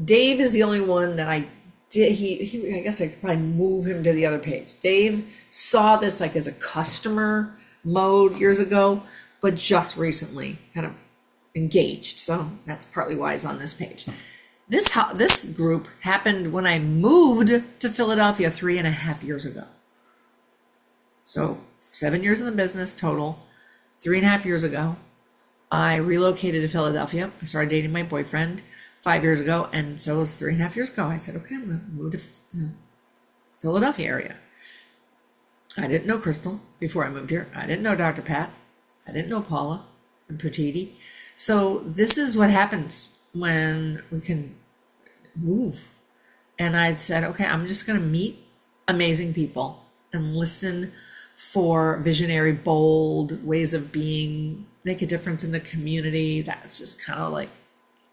Dave is the only one that I did. I guess I could probably move him to the other page. Dave saw this like as a customer mode years ago, but just recently kind of engaged. So that's partly why he's on this page. This group happened when I moved to Philadelphia 3.5 years ago. So 7 years in the business total. 3.5 years ago, I relocated to Philadelphia. I started dating my boyfriend 5 years ago. And so it was 3.5 years ago. I said, okay, I'm going to move to Philadelphia area. I didn't know Crystal before I moved here. I didn't know Dr. Pat. I didn't know Paula and Pratiti. So this is what happens when we can move. And I said, okay, I'm just going to meet amazing people and listen for visionary, bold ways of being, make a difference in the community. That's just kind of like,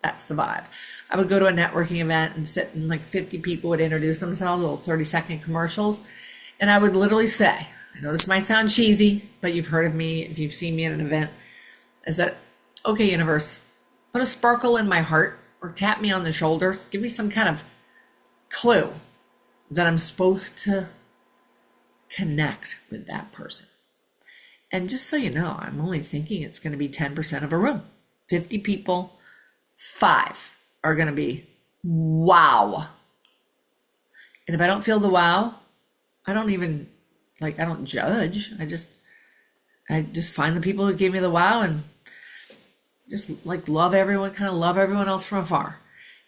that's the vibe. I would go to a networking event and sit and like 50 people would introduce themselves, little 30-second commercials. And I would literally say, I know this might sound cheesy, but you've heard of me if you've seen me at an event, is that, okay, universe, put a sparkle in my heart or tap me on the shoulders. Give me some kind of clue that I'm supposed to connect with that person. And just so you know, I'm only thinking it's going to be 10% of a room. 50 people, 5 are going to be wow. And if I don't feel the wow, I don't even, I don't judge. I just find the people who give me the wow and just love everyone, kind of love everyone else from afar.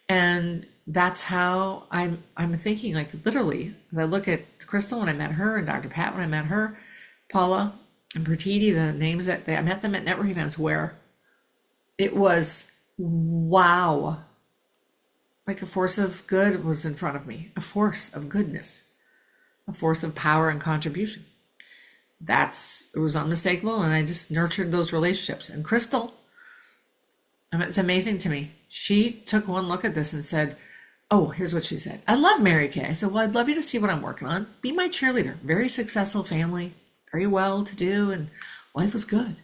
And that's how I'm thinking, literally, as I look at Crystal when I met her and Dr. Pat when I met her, Paula and Pratiti, the names that I met them at networking events where it was wow. Like a force of good was in front of me, a force of goodness, a force of power and contribution. It was unmistakable, and I just nurtured those relationships. And Crystal, it's amazing to me. She took one look at this and said, oh, here's what she said. "I love Mary Kay." I said, well, I'd love you to see what I'm working on. Be my cheerleader. Very successful family, very well to do, and life was good.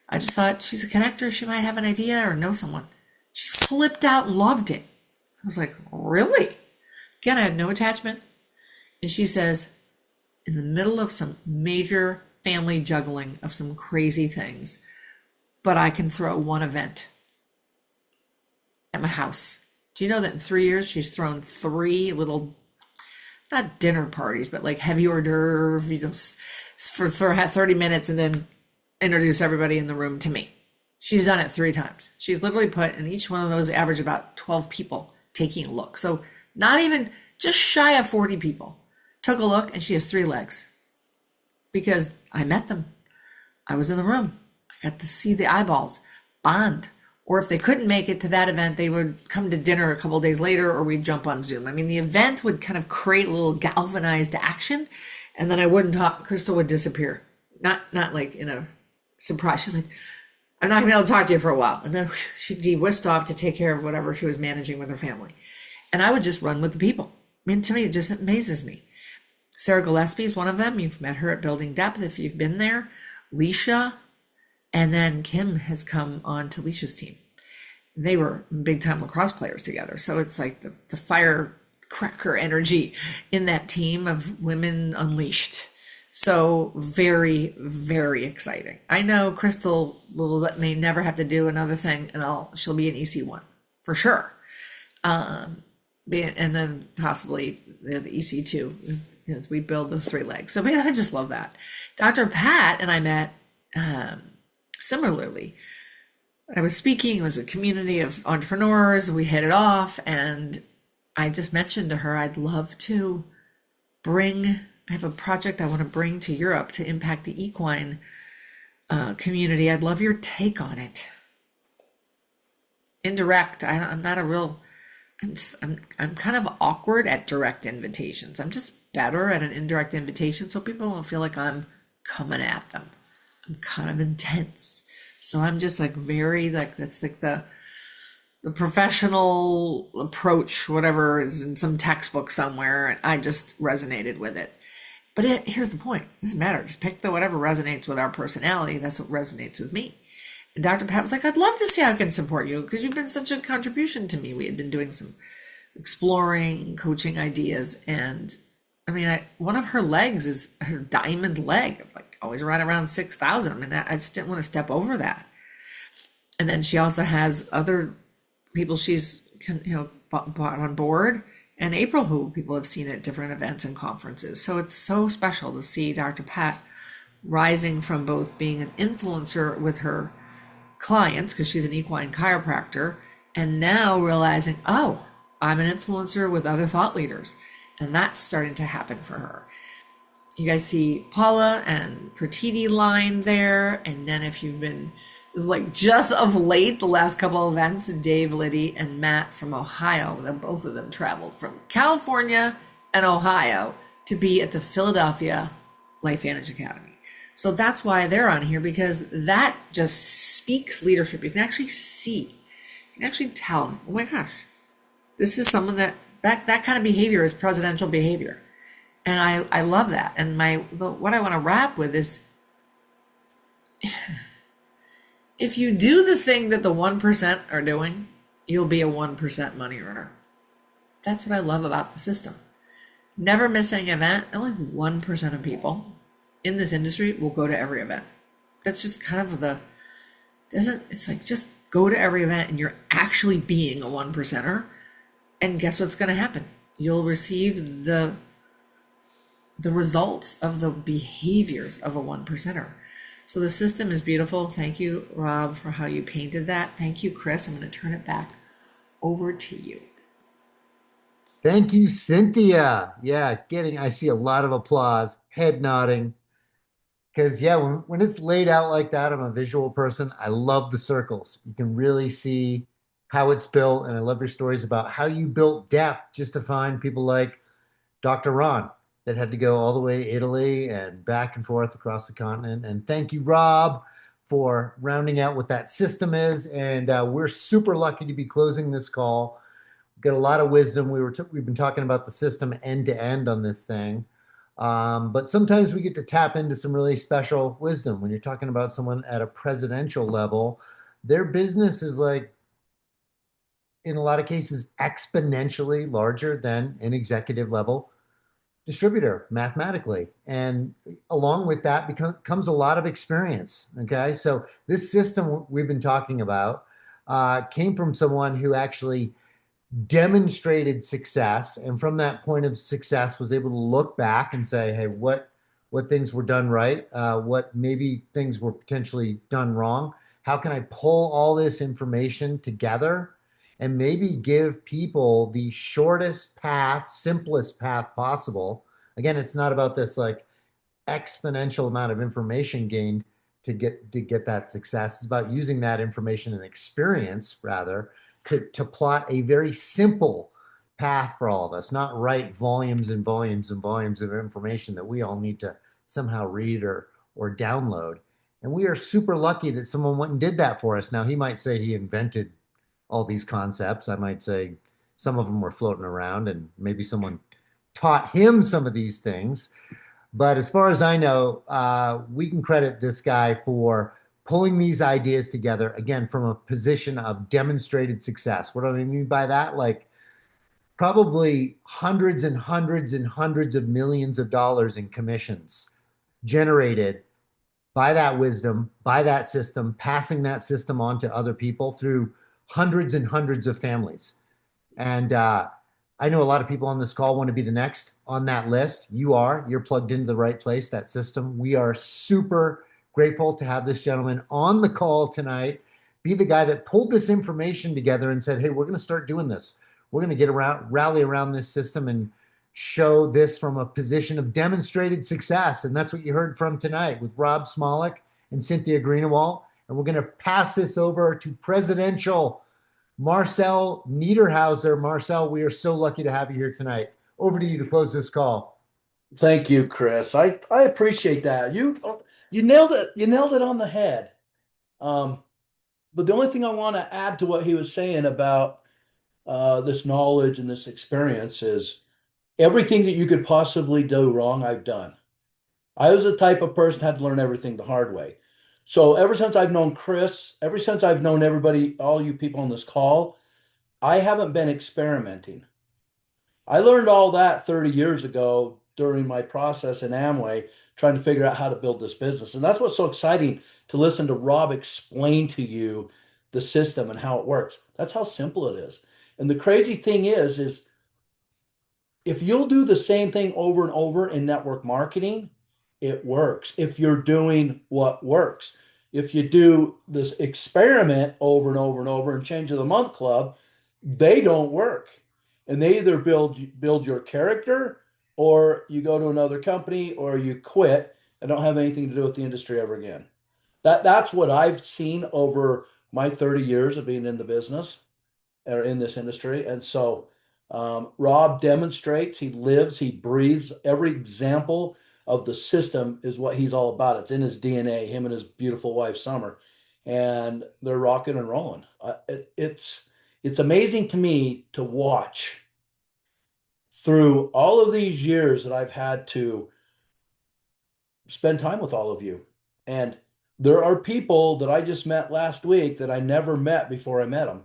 I just thought she's a connector. She might have an idea or know someone. She flipped out and loved it. I was like, really? Again, I had no attachment. And she says, in the middle of some major family juggling of some crazy things, but I can throw one event at my house. Do you know that in 3 years, she's thrown 3 little, not dinner parties, but like heavy hors d'oeuvres, for 30 minutes and then introduce everybody in the room to me. She's done it 3 times. She's literally put in each one of those average about 12 people taking a look. So not even, just shy of 40 people took a look, and she has 3 legs because I met them. I was in the room. I got to see the eyeballs. bond. Or if they couldn't make it to that event, they would come to dinner a couple of days later, or we'd jump on Zoom. I mean, the event would kind of create a little galvanized action, and then I wouldn't talk. Crystal would disappear, not like in a surprise. She's like, "I'm not gonna be able to talk to you for a while," and then she'd be whisked off to take care of whatever she was managing with her family, and I would just run with the people. I mean, to me, it just amazes me. Sarah Gillespie is one of them. You've met her at Building Depth if you've been there. Leisha. And then Kim has come on to Leisha's team. They were big time lacrosse players together. So it's like the firecracker energy in that team of women unleashed. So very, very exciting. I know Crystal will may never have to do another thing, and she'll be an EC1 for sure. And then possibly the EC2 as we build those three legs. So I just love that. Dr. Pat and I met similarly. I was speaking, it was a community of entrepreneurs. We hit it off, and I just mentioned to her, I'd love to I have a project I want to bring to Europe to impact the equine community. I'd love your take on it. Indirect. I'm not a real, I'm kind of awkward at direct invitations. I'm just better at an indirect invitation, so people don't feel like I'm coming at them. I'm kind of intense. So I'm just like very like, that's like the professional approach, whatever is in some textbook somewhere. And I just resonated with it. But here's the point. It doesn't matter. Just pick whatever resonates with our personality. That's what resonates with me. And Dr. Pat was like, I'd love to see how I can support you because you've been such a contribution to me. We had been doing some exploring, coaching ideas. And I mean, one of her legs is her diamond leg of like always around 6,000. I mean, I just didn't want to step over that. And then she also has other people she's bought on board, and April, who people have seen at different events and conferences. So it's so special to see Dr. Pat rising from both being an influencer with her clients, because she's an equine chiropractor, and now realizing, oh, I'm an influencer with other thought leaders. And that's starting to happen for her. You guys see Paula and Pratiti line there. And then if you've been, it was like just of late, the last couple of events, Dave, Liddy, and Matt from Ohio, both of them traveled from California and Ohio to be at the Philadelphia Life Vantage Academy. So that's why they're on here, because that just speaks leadership. You can actually see, you can actually tell, oh my gosh, this is someone that kind of behavior is presidential behavior. And I love that. And what I want to wrap with is, if you do the thing that the 1% are doing, you'll be a 1% money earner. That's what I love about the system. Never missing an event. Only 1% of people in this industry will go to every event. That's just kind of it's like, just go to every event and you're actually being a 1%er. And guess what's going to happen? You'll receive the results of the behaviors of a 1%er. So the system is beautiful. Thank you, Rob, for how you painted that. Thank you, Chris. I'm going to turn it back over to you. Thank you, Cynthia. Yeah, I see a lot of applause, head nodding. Because, yeah, when it's laid out like that, I'm a visual person. I love the circles. You can really see how it's built. And I love your stories about how you built depth just to find people like Dr. Ron that had to go all the way to Italy and back and forth across the continent. And thank you, Rob, for rounding out what that system is. And we're super lucky to be closing this call. We've got a lot of wisdom. We've been talking about the system end to end on this thing. But sometimes we get to tap into some really special wisdom. When you're talking about someone at a presidential level, their business is like, in a lot of cases, exponentially larger than an executive level distributor mathematically. And along with that comes a lot of experience. Okay. So this system we've been talking about came from someone who actually demonstrated success. And from that point of success was able to look back and say, hey, what things were done right? What maybe things were potentially done wrong? How can I pull all this information together and maybe give people the shortest path, simplest path possible? Again, it's not about this like exponential amount of information gained. to get that success. It's about using that information and experience rather to plot a very simple path for all of us, not write volumes and volumes and volumes of information that we all need to somehow read or download. And we are super lucky that someone went and did that for us. Now he might say he invented all these concepts. I might say some of them were floating around and maybe someone taught him some of these things. But as far as I know, we can credit this guy for pulling these ideas together, again, from a position of demonstrated success. What do I mean by that? Like probably hundreds and hundreds and hundreds of millions of dollars in commissions generated by that wisdom, by that system, passing that system on to other people through hundreds and hundreds of families. And I know a lot of people on this call want to be the next on that list. You're plugged into the right place, that system. We are super grateful to have this gentleman on the call tonight, be the guy that pulled this information together and said, hey, we're going to start doing this. We're going to rally around this system and show this from a position of demonstrated success. And that's what you heard from tonight with Rob Smollack and Cynthia Greenawalt. And we're going to pass this over to presidential Marcel Niederhauser. Marcel, we are so lucky to have you here tonight. Over to you to close this call. Thank you, Chris. I appreciate that. You nailed it. You nailed it on the head. But the only thing I want to add to what he was saying about this knowledge and this experience is everything that you could possibly do wrong, I've done. I was the type of person who had to learn everything the hard way. So ever since I've known Chris, ever since I've known everybody, all you people on this call, I haven't been experimenting. I learned all that 30 years ago during my process in Amway, trying to figure out how to build this business. And that's what's so exciting to listen to Rob explain to you the system and how it works. That's how simple it is. And the crazy thing is if you'll do the same thing over and over in network marketing, it works. If you're doing what works. If you do this experiment over and over and over and change of the month club, they don't work. And they either build your character or you go to another company or you quit and don't have anything to do with the industry ever again. That's what I've seen over my 30 years of being in the business or in this industry. And so Rob demonstrates, he lives, he breathes. Every example of the system is what he's all about. It's in his DNA, him and his beautiful wife, Summer. And they're rocking and rolling. It's amazing to me to watch through all of these years that I've had to spend time with all of you. And there are people that I just met last week that I never met before I met them.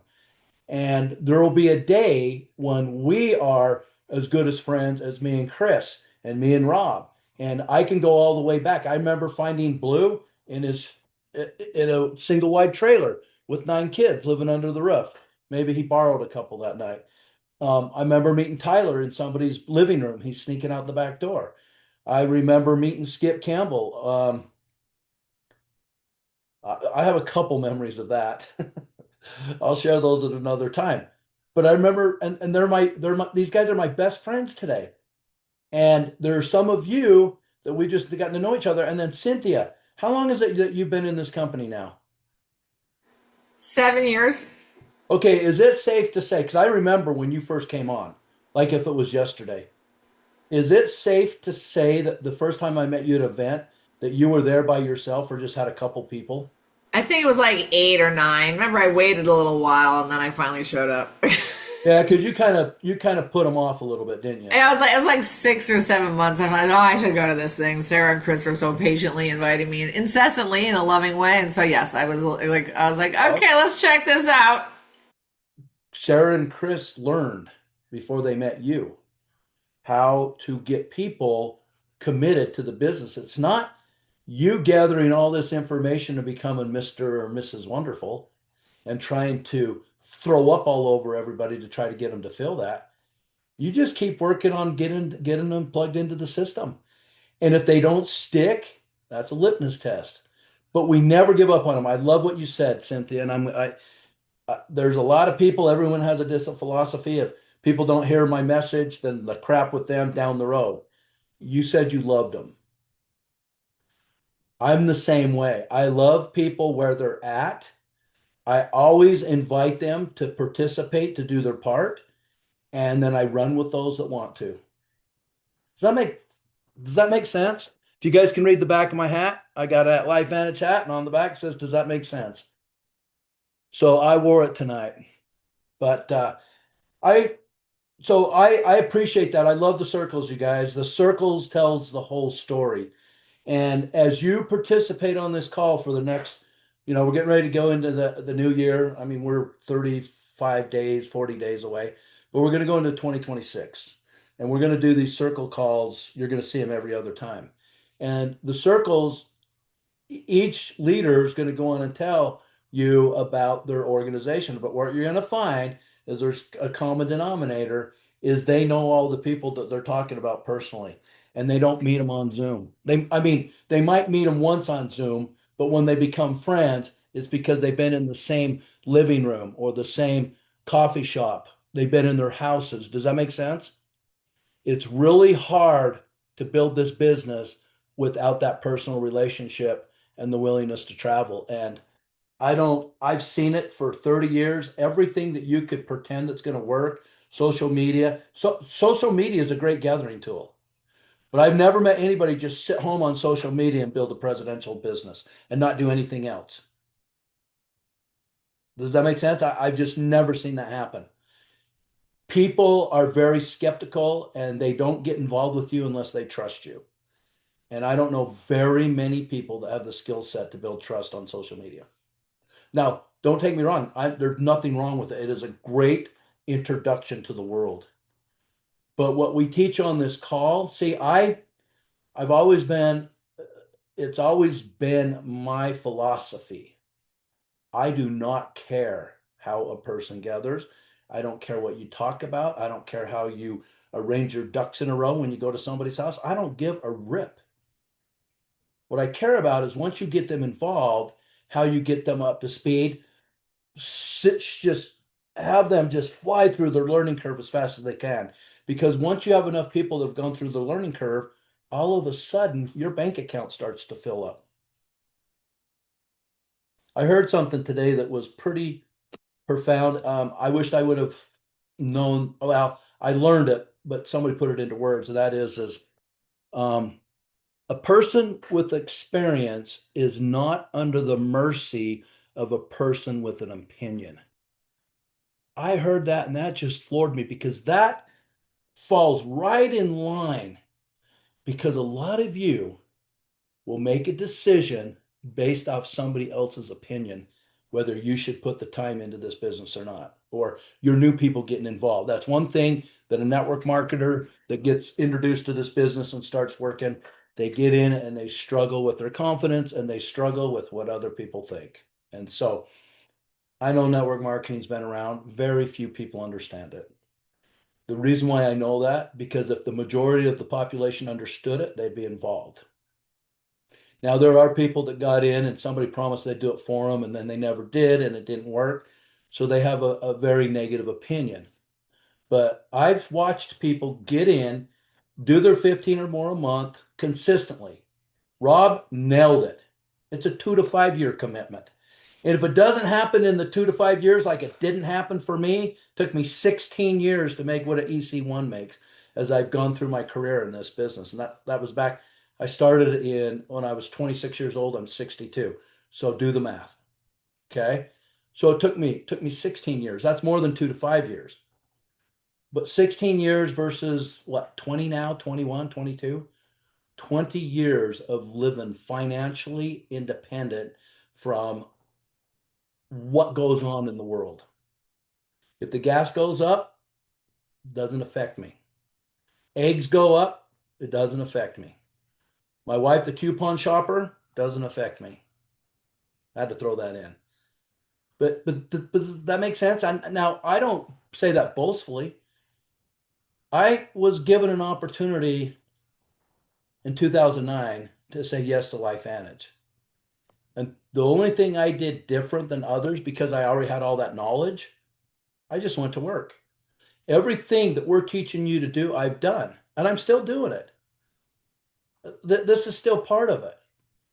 And there will be a day when we are as good as friends as me and Chris and me and Rob. And I can go all the way back. I remember finding Blue in a single wide trailer with 9 kids living under the roof. Maybe he borrowed a couple that night. I remember meeting Tyler in somebody's living room. He's sneaking out the back door. I remember meeting Skip Campbell. I have a couple memories of that. I'll share those at another time. But I remember, and these guys are my best friends today. And there are some of you that we just gotten to know each other. And then Cynthia, how long is it that you've been in this company now? 7 years. Okay, is it safe to say, because I remember when you first came on, like if it was yesterday, is it safe to say that the first time I met you at an event that you were there by yourself or just had a couple people? I think it was like 8 or 9. Remember, I waited a little while and then I finally showed up. Yeah, because you kind of put them off a little bit, didn't you? Yeah, it was like 6 or 7 months. I'm like, oh, I should go to this thing. Sarah and Chris were so patiently inviting me incessantly in a loving way, and so yes, I was like, okay, let's check this out. Sarah and Chris learned before they met you how to get people committed to the business. It's not you gathering all this information to becoming Mr. or Mrs. Wonderful and trying to throw up all over everybody to try to get them to feel that. You just keep working on getting them plugged into the system. And if they don't stick, that's a litmus test. But we never give up on them. I love what you said, Cynthia. And there's a lot of people, everyone has a different philosophy. If people don't hear my message, then the crap with them down the road. You said you loved them. I'm the same way. I love people where they're at. I always invite them to participate, to do their part, and then I run with those that want to. Does that make does that make sense? If you guys can read the back of my hat, I got a Life Vantage hat, and on the back says, "Does that make sense?" So I wore it tonight. But I I appreciate that. I love the circles, you guys. The circles tells the whole story. And as you participate on this call for the next, we're getting ready to go into the new year. I mean, we're 35 days, 40 days away, but we're going to go into 2026. And we're going to do these circle calls. You're going to see them every other time. And the circles, each leader is going to go on and tell you about their organization. But what you're going to find is there's a common denominator is they know all the people that they're talking about personally, and they don't meet them on Zoom. I mean, they might meet them once on Zoom, but when they become friends, it's because they've been in the same living room or the same coffee shop. They've been in their houses. Does that make sense? It's really hard to build this business without that personal relationship and the willingness to travel. And I've seen it for 30 years. Everything that you could pretend that's going to work, social media. So social media is a great gathering tool. But I've never met anybody just sit home on social media and build a presidential business and not do anything else. Does that make sense? I've just never seen that happen. People are very skeptical and they don't get involved with you unless they trust you. And I don't know very many people that have the skill set to build trust on social media. Now, don't take me wrong. There's nothing wrong with it. It is a great introduction to the world. But what we teach on this call, see, I've always been, it's always been my philosophy. I do not care how a person gathers. I don't care what you talk about. I don't care how you arrange your ducks in a row when you go to somebody's house. I don't give a rip. What I care about is once you get them involved, how you get them up to speed, just have them just fly through their learning curve as fast as they can. Because once you have enough people that have gone through the learning curve, all of a sudden your bank account starts to fill up. I heard something today that was pretty profound. I wished I would have known. Well, I learned it, but somebody put it into words. And that is um, a person with experience is not under the mercy of a person with an opinion. I heard that and that just floored me because that falls right in line because a lot of you will make a decision based off somebody else's opinion whether you should put the time into this business or not, or your new people getting involved. That's one thing that a network marketer that gets introduced to this business and starts working, they get in and they struggle with their confidence and they struggle with what other people think. And so I know network marketing's been around. Very few people understand it. The reason why I know that, because if the majority of the population understood it, they'd be involved. Now, there are people that got in and somebody promised they'd do it for them and then they never did and it didn't work. So they have a very negative opinion. But I've watched people get in, do their 15 or more a month consistently. Rob nailed it. It's a 2 to 5 year commitment. And if it doesn't happen in the 2 to 5 years, like it didn't happen for me, it took me 16 years to make what an EC1 makes as I've gone through my career in this business. And that was back, I started in when I was 26 years old, I'm 62. So do the math. Okay. So it took me 16 years. That's more than 2 to 5 years. But 16 years versus what, 20 now, 21, 22? 20 years of living financially independent from what goes on in the world. If the gas goes up, it doesn't affect me. Eggs go up, it doesn't affect me. My wife, the coupon shopper, doesn't affect me. I had to throw that in. But does that make sense? Now, I don't say that boastfully. I was given an opportunity in 2009 to say yes to Life Vantage. And the only thing I did different than others, because I already had all that knowledge, I just went to work. Everything that we're teaching you to do, I've done, and I'm still doing it. This is still part of it.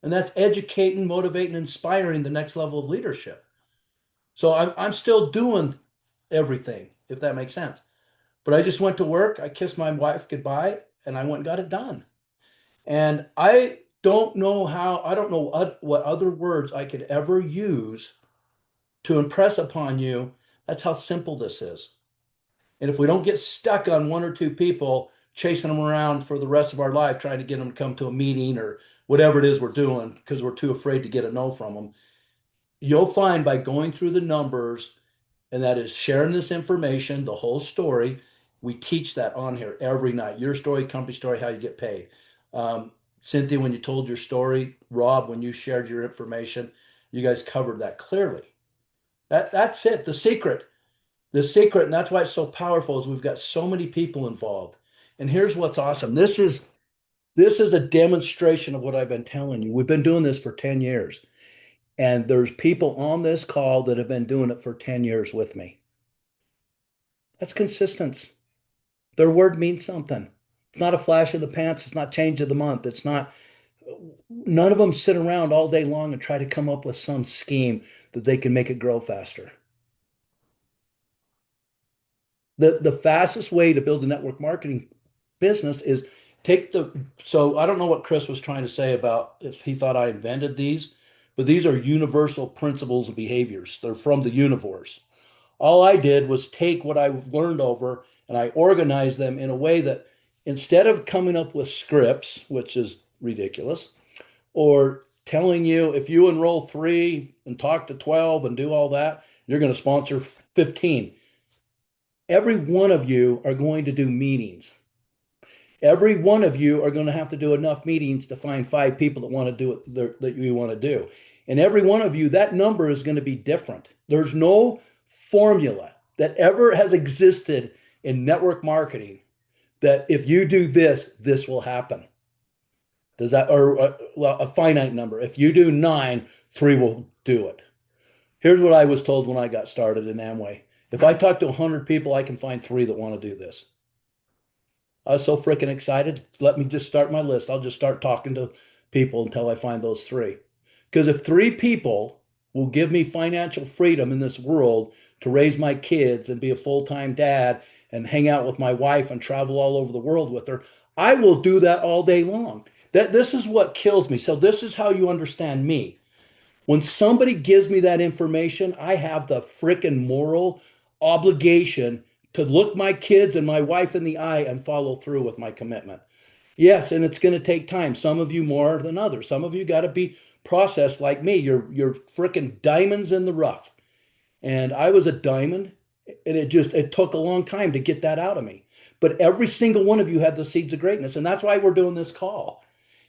and that's educating, motivating, inspiring the next level of leadership. So I'm still doing everything, if that makes sense. But I just went to work, I kissed my wife goodbye, and I went and got it done. And I don't know what other words I could ever use to impress upon you. That's how simple this is. And if we don't get stuck on one or two people, chasing them around for the rest of our life, trying to get them to come to a meeting or whatever it is we're doing because we're too afraid to get a no from them, you'll find by going through the numbers, and that is sharing this information, the whole story. We teach that on here every night. Your story, company story, how you get paid. Um, Cynthia, when you told your story, Rob, when you shared your information, you guys covered that clearly. That's it. The secret, and that's why it's so powerful, is we've got so many people involved. And here's what's awesome. This is a demonstration of what I've been telling you. We've been doing this for 10 years. And there's people on this call that have been doing it for 10 years with me. That's consistency. Their word means something. It's not a flash in the pants. It's not change of the month. It's not, none of them sit around all day long and try to come up with some scheme that they can make it grow faster. The fastest way to build a network marketing business is so I don't know what Chris was trying to say about if he thought I invented these, but these are universal principles of behaviors. They're from the universe. All I did was take what I've learned over and I organized them in a way that instead of coming up with scripts, which is ridiculous, or telling you if you enroll 3 and talk to 12 and do all that, you're going to sponsor 15. Every one of you are going to do meetings. Every one of you are going to have to do enough meetings to find 5 people that want to do it that you want to do. And every one of you, that number is going to be different. There's no formula that ever has existed in network marketing that if you do this, this will happen. Does that, or a finite number? If you do 9, 3 will do it. Here's what I was told when I got started in Amway. If I talk to 100 people, I can find 3 that want to do this. I was so freaking excited. Let me just start my list. I'll just start talking to people until I find those 3. Because if 3 people will give me financial freedom in this world to raise my kids and be a full-time dad and hang out with my wife and travel all over the world with her, I will do that all day long. This is what kills me. So this is how you understand me. When somebody gives me that information, I have the freaking moral obligation to look my kids and my wife in the eye and follow through with my commitment. Yes, and it's going to take time. Some of you more than others. Some of you got to be processed like me. You're freaking diamonds in the rough. And I was a diamond, and it took a long time to get that out of me. But every single one of you had the seeds of greatness, and that's why we're doing this call.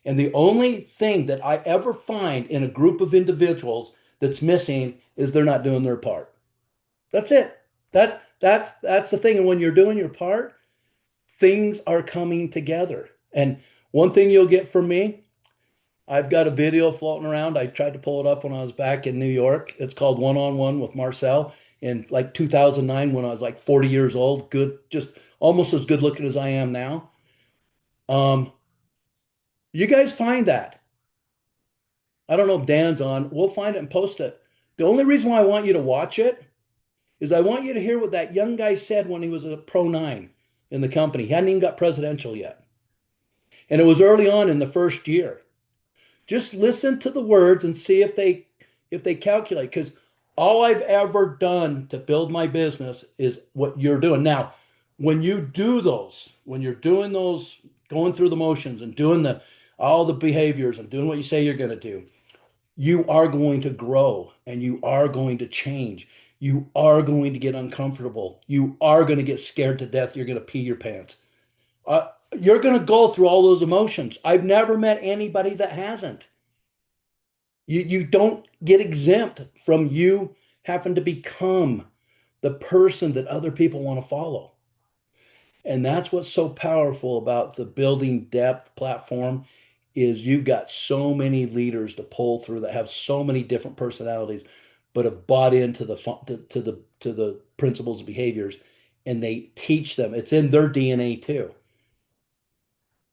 And the only thing that I ever find in a group of individuals that's missing is they're not doing their part. That's it. That's the thing. And when you're doing your part, things are coming together. And one thing you'll get from me, I've got a video floating around. I tried to pull it up when I was back in New York. It's called One on One with Marcel in like 2009 when I was like 40 years old. Good, just almost as good looking as I am now. You guys find that. I don't know if Dan's on. We'll find it and post it. The only reason why I want you to watch it is I want you to hear what that young guy said when he was a Pro 9 in the company. He hadn't even got presidential yet. And it was early on in the first year. Just listen to the words and see if they calculate. Because all I've ever done to build my business is what you're doing. Now, when you do those, when you're doing those, going through the motions and doing all the behaviors and doing what you say you're going to do, you are going to grow and you are going to change. You are going to get uncomfortable. You are going to get scared to death. You're going to pee your pants. You're going to go through all those emotions. I've never met anybody that hasn't. You don't get exempt from you having to become the person that other people want to follow. And that's what's so powerful about the Building Depth platform is you've got so many leaders to pull through that have so many different personalities, but have bought into the principles and behaviors, and they teach them. It's in their DNA too.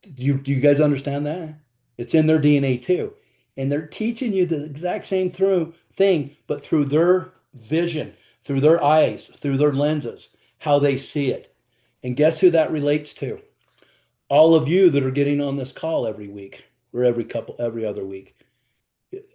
Do you guys understand that? It's in their DNA too. and they're teaching you the exact same thing, but through their vision, through their eyes, through their lenses, how they see it. And guess who that relates to? All of you that are getting on this call every week or every other week.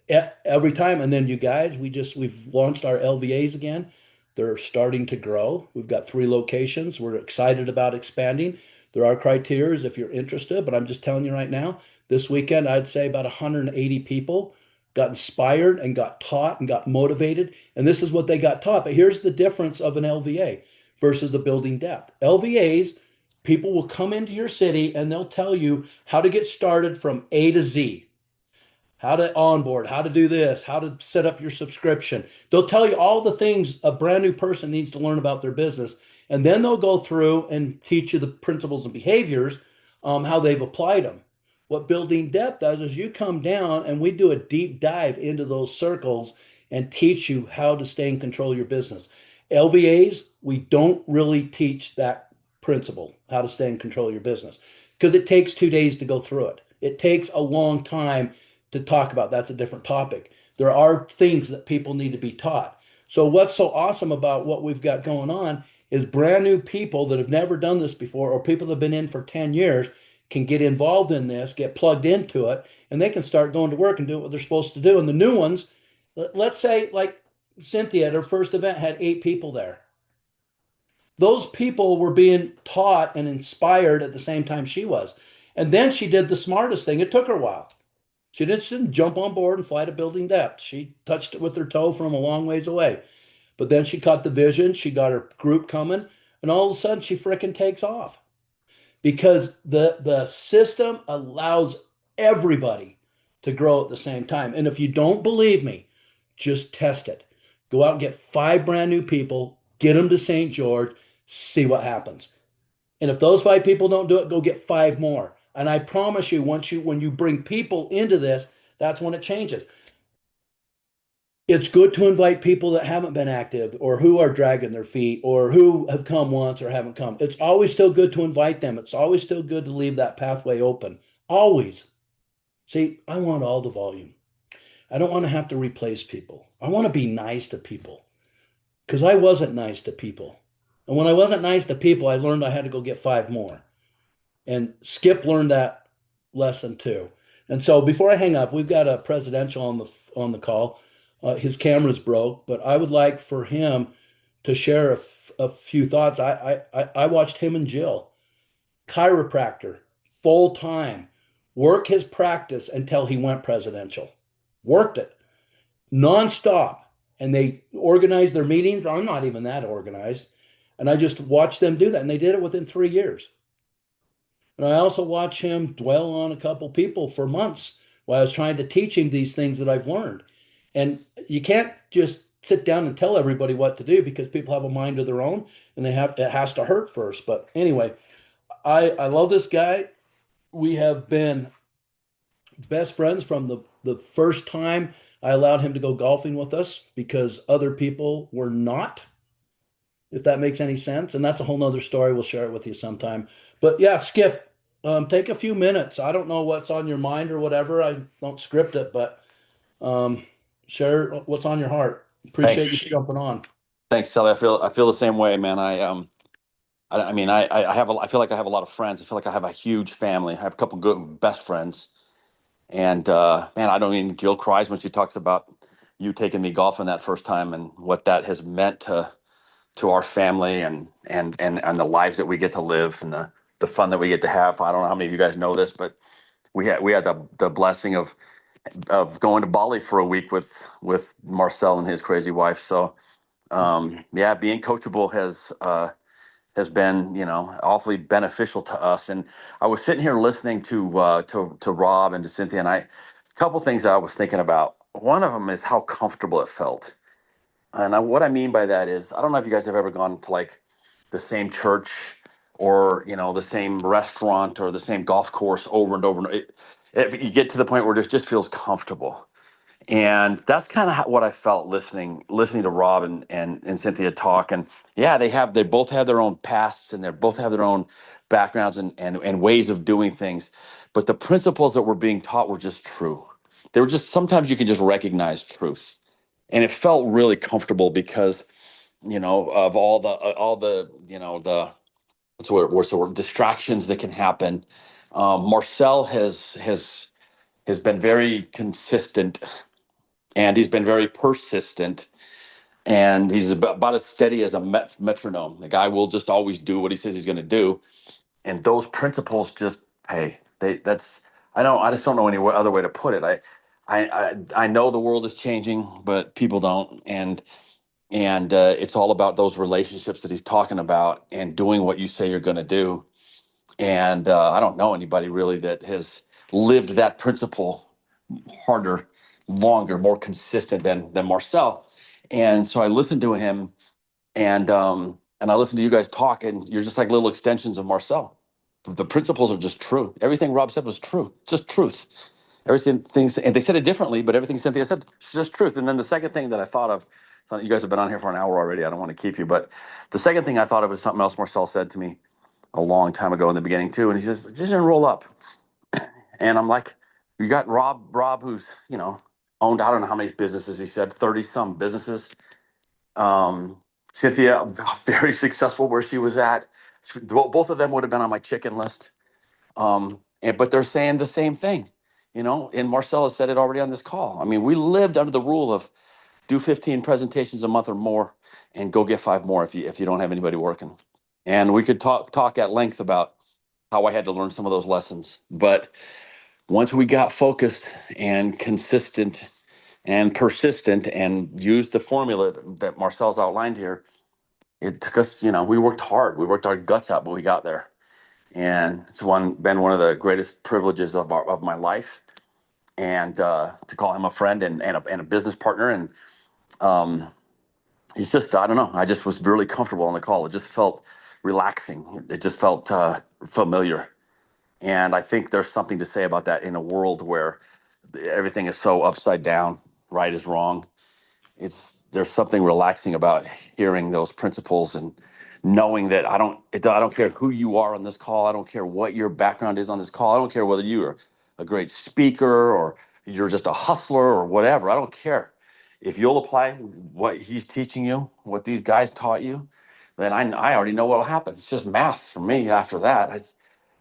Every time. And then you guys, we've launched our LVAs again. They're starting to grow. We've got 3 locations. We're excited about expanding. There are criteria if you're interested, but I'm just telling you right now, this weekend, I'd say about 180 people got inspired and got taught and got motivated. And this is what they got taught. But here's the difference of an LVA versus the building depth. LVAs, people will come into your city and they'll tell you how to get started from A to Z, how to onboard, how to do this, how to set up your subscription. They'll tell you all the things a brand new person needs to learn about their business. And then they'll go through and teach you the principles and behaviors, how they've applied them. What building depth does is you come down and we do a deep dive into those circles and teach you how to stay in control of your business. LVAs, we don't really teach that principle, how to stay in control of your business, because it takes 2 days to go through it. It takes a long time to talk about. That's a different topic. There are things that people need to be taught. So what's so awesome about what we've got going on is brand new people that have never done this before, or people that have been in for 10 years can get involved in this, get plugged into it, and they can start going to work and do what they're supposed to do. And the new ones, let's say like Cynthia at her first event had 8 people there. Those people were being taught and inspired at the same time she was. And then she did the smartest thing. It took her a while. She didn't jump on board and fly to building depth. She touched it with her toe from a long ways away. But then she caught the vision. She got her group coming. And all of a sudden, she fricking takes off. Because the system allows everybody to grow at the same time. And if you don't believe me, just test it. Go out and get 5 brand new people. Get them to St. George. See what happens. And if those 5 people don't do it, go get 5 more. And I promise you, when you bring people into this, that's when it changes. It's good to invite people that haven't been active or who are dragging their feet or who have come once or haven't come. It's always still good to invite them. It's always still good to leave that pathway open. Always. See, I want all the volume. I don't want to have to replace people. I want to be nice to people because I wasn't nice to people. And when I wasn't nice to people, I learned I had to go get 5 more. And Skip learned that lesson too. And so before I hang up, we've got a presidential on the call. His camera's broke, but I would like for him to share a few thoughts. I watched him and Jill, chiropractor, full time, work his practice until he went presidential. Worked it nonstop. And they organized their meetings. I'm not even that organized. And I just watched them do that. And they did it within 3 years. And I also watch him dwell on a couple people for months while I was trying to teach him these things that I've learned. And you can't just sit down and tell everybody what to do because people have a mind of their own and it has to hurt first. But anyway, I love this guy. We have been best friends from the first time I allowed him to go golfing with us because other people were not, if that makes any sense. And that's a whole nother story. We'll share it with you sometime. But yeah, Skip, take a few minutes. I don't know what's on your mind or whatever. I don't script it, but share what's on your heart. Appreciate you jumping on. Thanks, Sally. I feel the same way, man. I mean, I feel like I have a lot of friends. I feel like I have a huge family. I have a couple good best friends, and man, I don't even. Jill cries when she talks about you taking me golfing that first time and what that has meant to our family and the lives that we get to live and the fun that we get to have. I don't know how many of you guys know this, but we had the blessing of going to Bali for a week with Marcel and his crazy wife. So yeah, being coachable has been, awfully beneficial to us. And I was sitting here listening to Rob and to Cynthia, and a couple things I was thinking about. One of them is how comfortable it felt. And what I mean by that is, I don't know if you guys have ever gone to like the same church or, the same restaurant or the same golf course over and over. You get to the point where it just feels comfortable. And that's kind of what I felt listening to Rob and Cynthia talk. And yeah, they both have their own pasts and they both have their own backgrounds and ways of doing things. But the principles that were being taught were just true. they were just sometimes you can just recognize truth, and it felt really comfortable because of all the what's the word, distractions that can happen. Marcel has been very consistent, and he's been very persistent, and he's about as steady as a metronome. The guy will just always do what he says he's going to do, and those principles just pay. I just don't know any other way to put it. I know the world is changing, but people don't, and it's all about those relationships that he's talking about and doing what you say you're going to do. And I don't know anybody really that has lived that principle harder, longer, more consistent than Marcel. And so I listened to him, and I listened to you guys talk, and you're just like little extensions of Marcel. The principles are just true. Everything Rob said was true. It's just truth. Everything things, and they said it differently, but everything Cynthia said is just truth. And then the second thing that I thought of, so you guys have been on here for an hour already. I don't want to keep you, but the second thing I thought of is something else Marcel said to me a long time ago in the beginning too. And he says, just enroll up. And I'm like, you got Rob, who's owned, I don't know how many businesses. He said 30 some businesses. Cynthia, very successful where she was at. Both of them would have been on my chicken list. But they're saying the same thing, and Marcella said it already on this call. I mean, we lived under the rule of do 15 presentations a month or more and go get 5 more if you don't have anybody working. And we could talk at length about how I had to learn some of those lessons. But once we got focused and consistent and persistent and used the formula that Marcel's outlined here, it took us, we worked hard. We worked our guts out, but we got there. And it's been one of the greatest privileges of my life, and to call him a friend and a business partner. And he's just, I don't know, I just was really comfortable on the call. It just felt relaxing. It just felt familiar. And I think there's something to say about that in a world where everything is so upside down, right is wrong. There's something relaxing about hearing those principles and knowing that I don't care who you are on this call. I don't care what your background is on this call. I don't care whether you are a great speaker or you're just a hustler or whatever. I don't care. If you'll apply what he's teaching you, what these guys taught you, then I already know what'll happen. It's just math for me after that.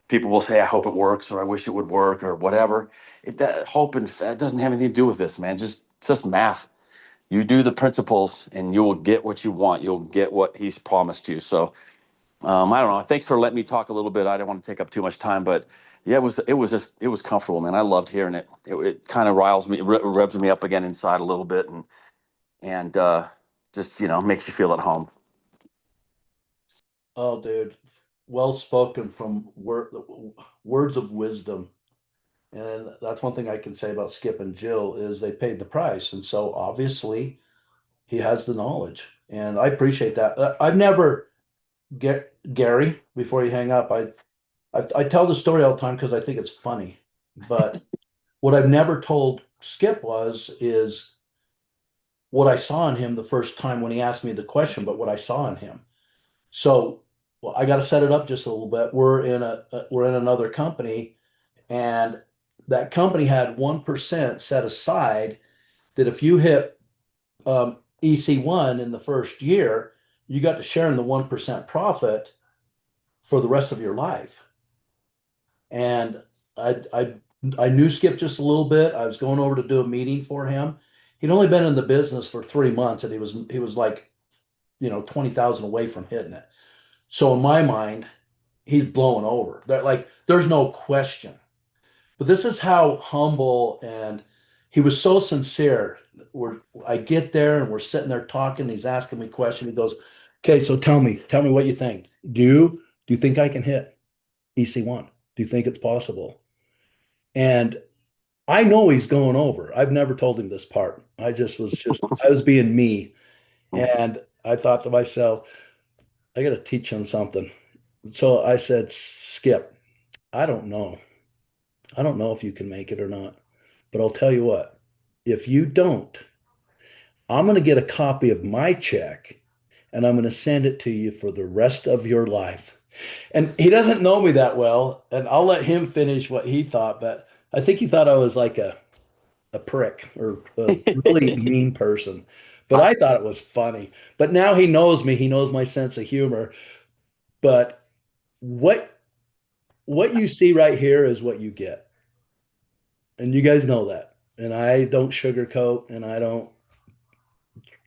People will say, I hope it works, or I wish it would work, or whatever. That hope and that doesn't have anything to do with this, man. It's just math. You do the principles and you will get what you want. You'll get what he's promised you. So I don't know. Thanks for letting me talk a little bit. I didn't want to take up too much time, but yeah, it was comfortable, man. I loved hearing it. It kind of riles me, revs me up again inside a little bit, and just makes you feel at home. Oh, dude, well spoken from words of wisdom. And that's one thing I can say about Skip and Jill is they paid the price. And so obviously he has the knowledge. And I appreciate that. I've never get Gary, before you hang up, I tell the story all the time because I think it's funny. But what I've never told Skip is what I saw in him the first time when he asked me the question, but what I saw in him. So well, I got to set it up just a little bit. We're in another company, and that company had 1% set aside that if you hit EC1 in the first year, you got to share in the 1% profit for the rest of your life. And I knew Skip just a little bit. I was going over to do a meeting for him. He'd only been in the business for 3 months, and he was like, 20,000 away from hitting it. So in my mind, he's blowing over. There's no question. But this is how humble, and he was so sincere. I get there and we're sitting there talking. He's asking me questions. He goes, "Okay, so tell me what you think. Do you think I can hit EC1? Do you think it's possible?" And I know he's going over. I've never told him this part. I was being me. And I thought to myself, I got to teach him something. So I said, "Skip, I don't know. I don't know if you can make it or not. But I'll tell you what, if you don't, I'm going to get a copy of my check and I'm going to send it to you for the rest of your life." And he doesn't know me that well, and I'll let him finish what he thought, but I think he thought I was like a a prick or a really mean person. But I thought it was funny. But now he knows me. He knows my sense of humor. But what you see right here is what you get. And you guys know that. And I don't sugarcoat and I don't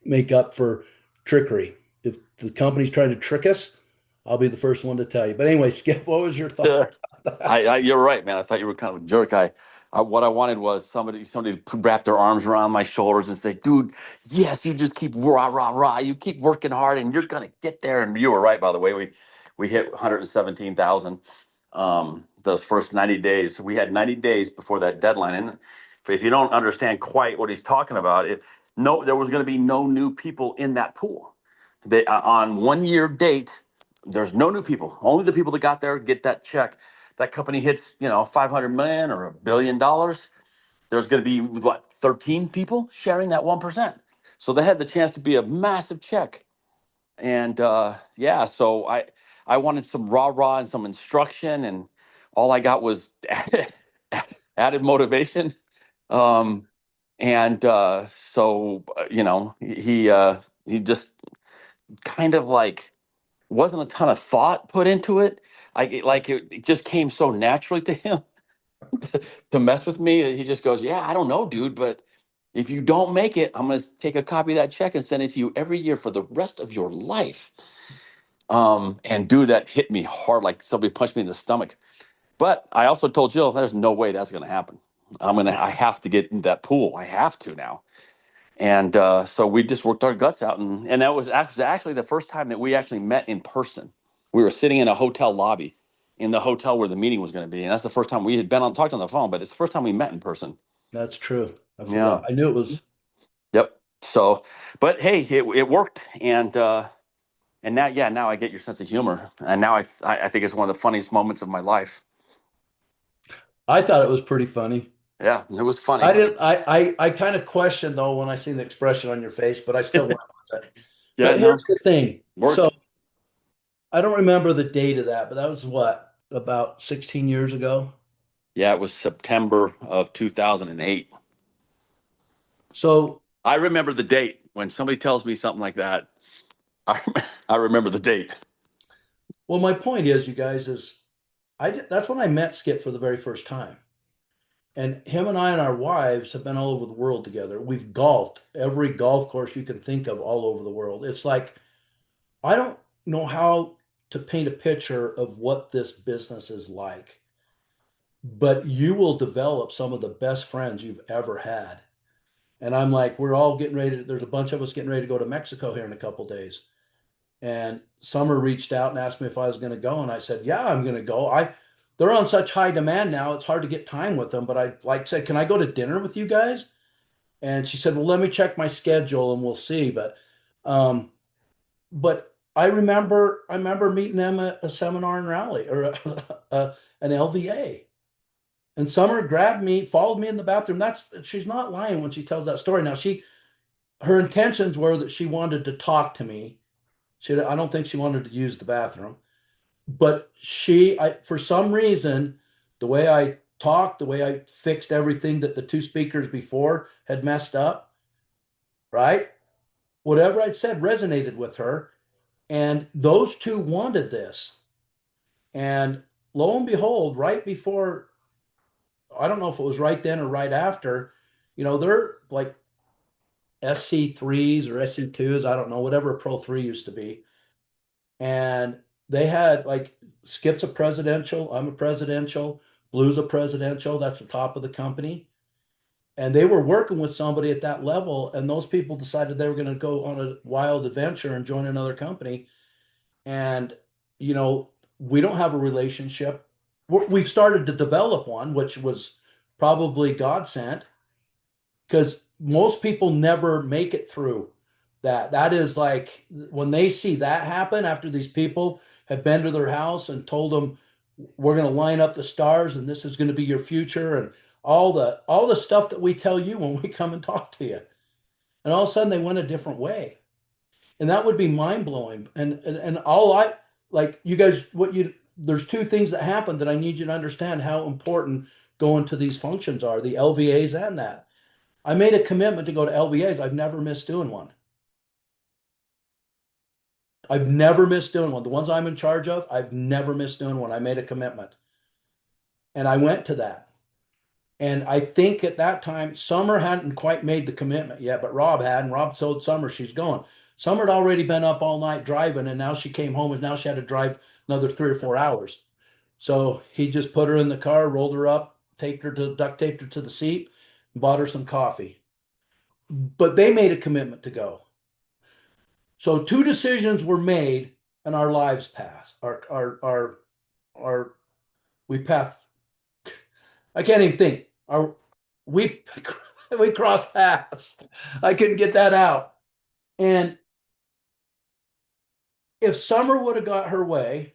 make up for trickery. If the company's trying to trick us, I'll be the first one to tell you. But anyway, Skip, what was your thought? You're right, man. I thought you were kind of a jerk. What I wanted was somebody to wrap their arms around my shoulders and say, "Dude, yes, you just keep rah rah rah. You keep working hard, and you're gonna get there." And you were right, by the way. We hit 117,000 those first 90 days. We had 90 days before that deadline. And if you don't understand quite what he's talking about, there was going to be no new people in that pool. On 1 year date, there's no new people. Only the people that got there get that check. That company hits, 500 million or $1 billion. There's going to be what, 13 people sharing that 1%. So they had the chance to be a massive check. And yeah, so I wanted some rah rah and some instruction, and all I got was added motivation. And so he just kind of like wasn't a ton of thought put into it. It just came so naturally to him to mess with me. He just goes, "Yeah, I don't know, dude, but if you don't make it, I'm gonna take a copy of that check and send it to you every year for the rest of your life." And dude, that hit me hard, like somebody punched me in the stomach. But I also told Jill, there's no way that's gonna happen. I have to get in that pool. I have to now. And so we just worked our guts out, and that was actually the first time that we actually met in person. We were sitting in a hotel lobby in the hotel where the meeting was going to be, and that's the first time we had talked on the phone, but it's the first time we met in person. That's true. I Yeah. forgot. I knew it was. Yep. So, but hey, it worked, and now I get your sense of humor, and now I think it's one of the funniest moments of my life. I thought it was pretty funny. Yeah, it was funny. I didn't. I kind of questioned though when I seen the expression on your face, but I still went with it. Yeah, But here's the thing. Worked. So I don't remember the date of that, but that was what, about 16 years ago. Yeah, it was September of 2008. So I remember the date. When somebody tells me something like that, I remember the date. well, my point is, you guys, that's when I met Skip for the very first time. And him and I and our wives have been all over the world together. We've golfed every golf course you can think of all over the world. It's like, I don't know how to paint a picture of what this business is like, but you will develop some of the best friends you've ever had. And I'm like, we're all getting ready there's a bunch of us getting ready to go to Mexico here in a couple of days. And Summer reached out and asked me if I was going to go. And I said, yeah, I'm going to go. They're on such high demand now. It's hard to get time with them. But I said, can I go to dinner with you guys? And she said, well, let me check my schedule and we'll see. But I remember meeting them at a seminar in Raleigh or an LVA. And Summer grabbed me, followed me in the bathroom. She's not lying when she tells that story. Now her intentions were that she wanted to talk to me. I don't think she wanted to use the bathroom, but for some reason, the way I talked, the way I fixed everything that the two speakers before had messed up, right? Whatever I'd said resonated with her. And those two wanted this. And lo and behold, right before, I don't know if it was right then or right after, they're like SC3s or SC2s, I don't know, whatever a Pro 3 used to be. And they had like Skip's a presidential, I'm a presidential, Blue's a presidential, that's the top of the company. And they were working with somebody at that level, and those people decided they were going to go on a wild adventure and join another company. And, we don't have a relationship. We've started to develop one, which was probably God sent, because most people never make it through that. That is like when they see that happen after these people have been to their house and told them, we're going to line up the stars and this is going to be your future, and all the stuff that we tell you when we come and talk to you. And all of a sudden they went a different way. And that would be mind blowing. And all I like, you guys, there's two things that happen that I need you to understand how important going to these functions are, the LVAs and that. I made a commitment to go to LVAs. I've never missed doing one. I've never missed doing one. The ones I'm in charge of, I've never missed doing one. I made a commitment. And I went to that. And I think at that time, Summer hadn't quite made the commitment yet, but Rob had, and Rob told Summer she's going. Summer had already been up all night driving, and now she came home, and now she had to drive another 3 or 4 hours. So he just put her in the car, rolled her up, duct taped her to the seat, and bought her some coffee. But they made a commitment to go. So two decisions were made, and our lives passed. Our we passed. I can't even think. We we crossed paths. I couldn't get that out. And if Summer would have got her way,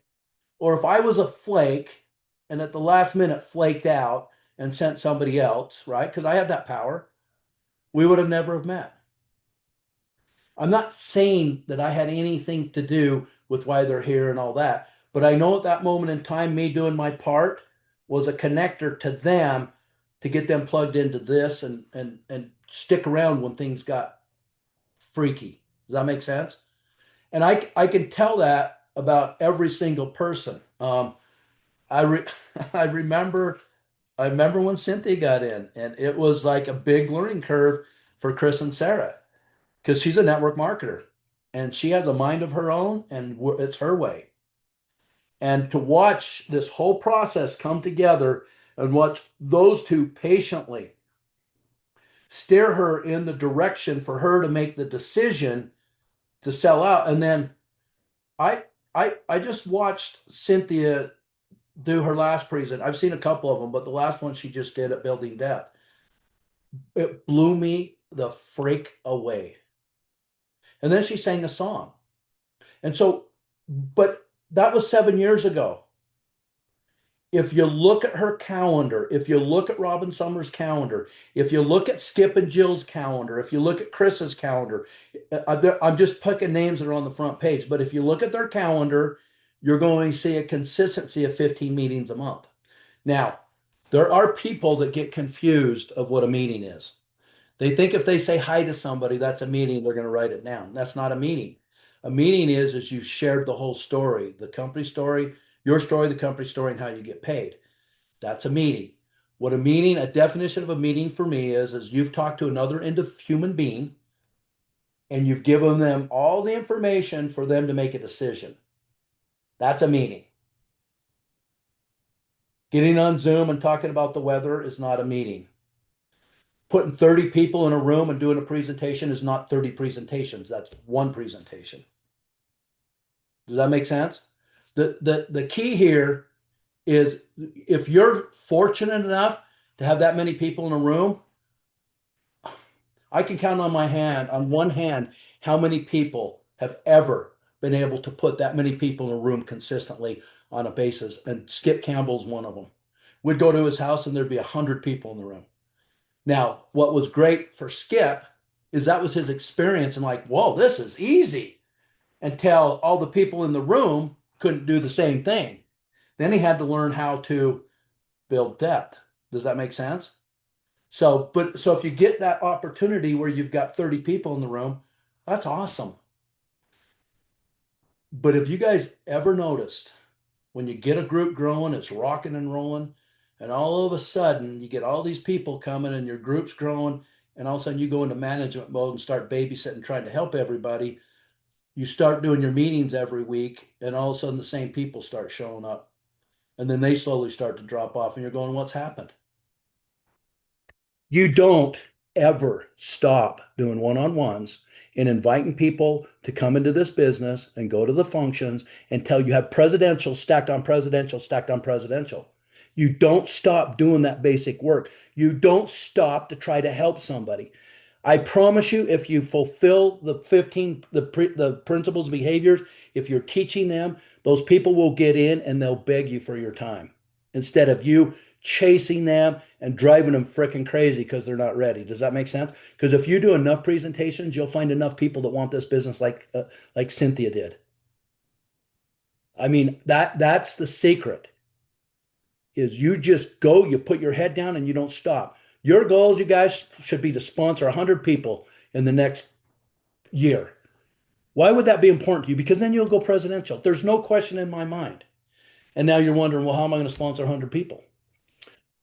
or if I was a flake and at the last minute flaked out and sent somebody else, right? Because I had that power, we would have never have met. I'm not saying that I had anything to do with why they're here and all that, but I know at that moment in time, me doing my part was a connector to them to get them plugged into this and stick around when things got freaky. Does that make sense? And I can tell that about every single person. I re, I remember when Cynthia got in, and it was like a big learning curve for Chris and Sarah because she's a network marketer and she has a mind of her own and it's her way. And to watch this whole process come together and watch those two patiently steer her in the direction for her to make the decision to sell out. And then I just watched Cynthia do her last present. I've seen a couple of them, but the last one she just did at Building Depth, it blew me the freak away. And then she sang a song. And so, but that was 7 years ago. If you look at her calendar, if you look at Robin Summers' calendar, if you look at Skip and Jill's calendar, if you look at Chris's calendar, I'm just picking names that are on the front page, but if you look at their calendar, you're going to see a consistency of 15 meetings a month. Now, there are people that get confused of what a meeting is. They think if they say hi to somebody, that's a meeting, they're going to write it down. That's not a meeting. A meeting is you shared the whole story, the company story, your story, the company story, and how you get paid. That's a meeting. What a definition of a meeting for me is you've talked to another human being and you've given them all the information for them to make a decision. That's a meeting. Getting on Zoom and talking about the weather is not a meeting. Putting 30 people in a room and doing a presentation is not 30 presentations. That's one presentation. Does that make sense? The key here is if you're fortunate enough to have that many people in a room, I can count on one hand, how many people have ever been able to put that many people in a room consistently on a basis. And Skip Campbell's one of them. We'd go to his house and there'd be 100 people in the room. Now, what was great for Skip is that was his experience and like, whoa, this is easy. Until all the people in the room couldn't do the same thing. Then he had to learn how to build depth. Does that make sense? So if you get that opportunity where you've got 30 people in the room, that's awesome. But if you guys ever noticed when you get a group growing, it's rocking and rolling, and all of a sudden you get all these people coming and your group's growing, and all of a sudden you go into management mode and start babysitting, trying to help everybody. You start doing your meetings every week, and all of a sudden the same people start showing up. And then they slowly start to drop off, and you're going, what's happened? You don't ever stop doing one-on-ones and inviting people to come into this business and go to the functions until you have presidential stacked on presidential, stacked on presidential. You don't stop doing that basic work. You don't stop to try to help somebody. I promise you, if you fulfill the principles, behaviors, if you're teaching them, those people will get in and they'll beg you for your time instead of you chasing them and driving them freaking crazy because they're not ready. Does that make sense? Because if you do enough presentations, you'll find enough people that want this business like Cynthia did. I mean, that's the secret is you just go, you put your head down and you don't stop. Your goals, you guys, should be to sponsor 100 people in the next year. Why would that be important to you? Because then you'll go presidential. There's no question in my mind. And now you're wondering, well, how am I going to sponsor 100 people?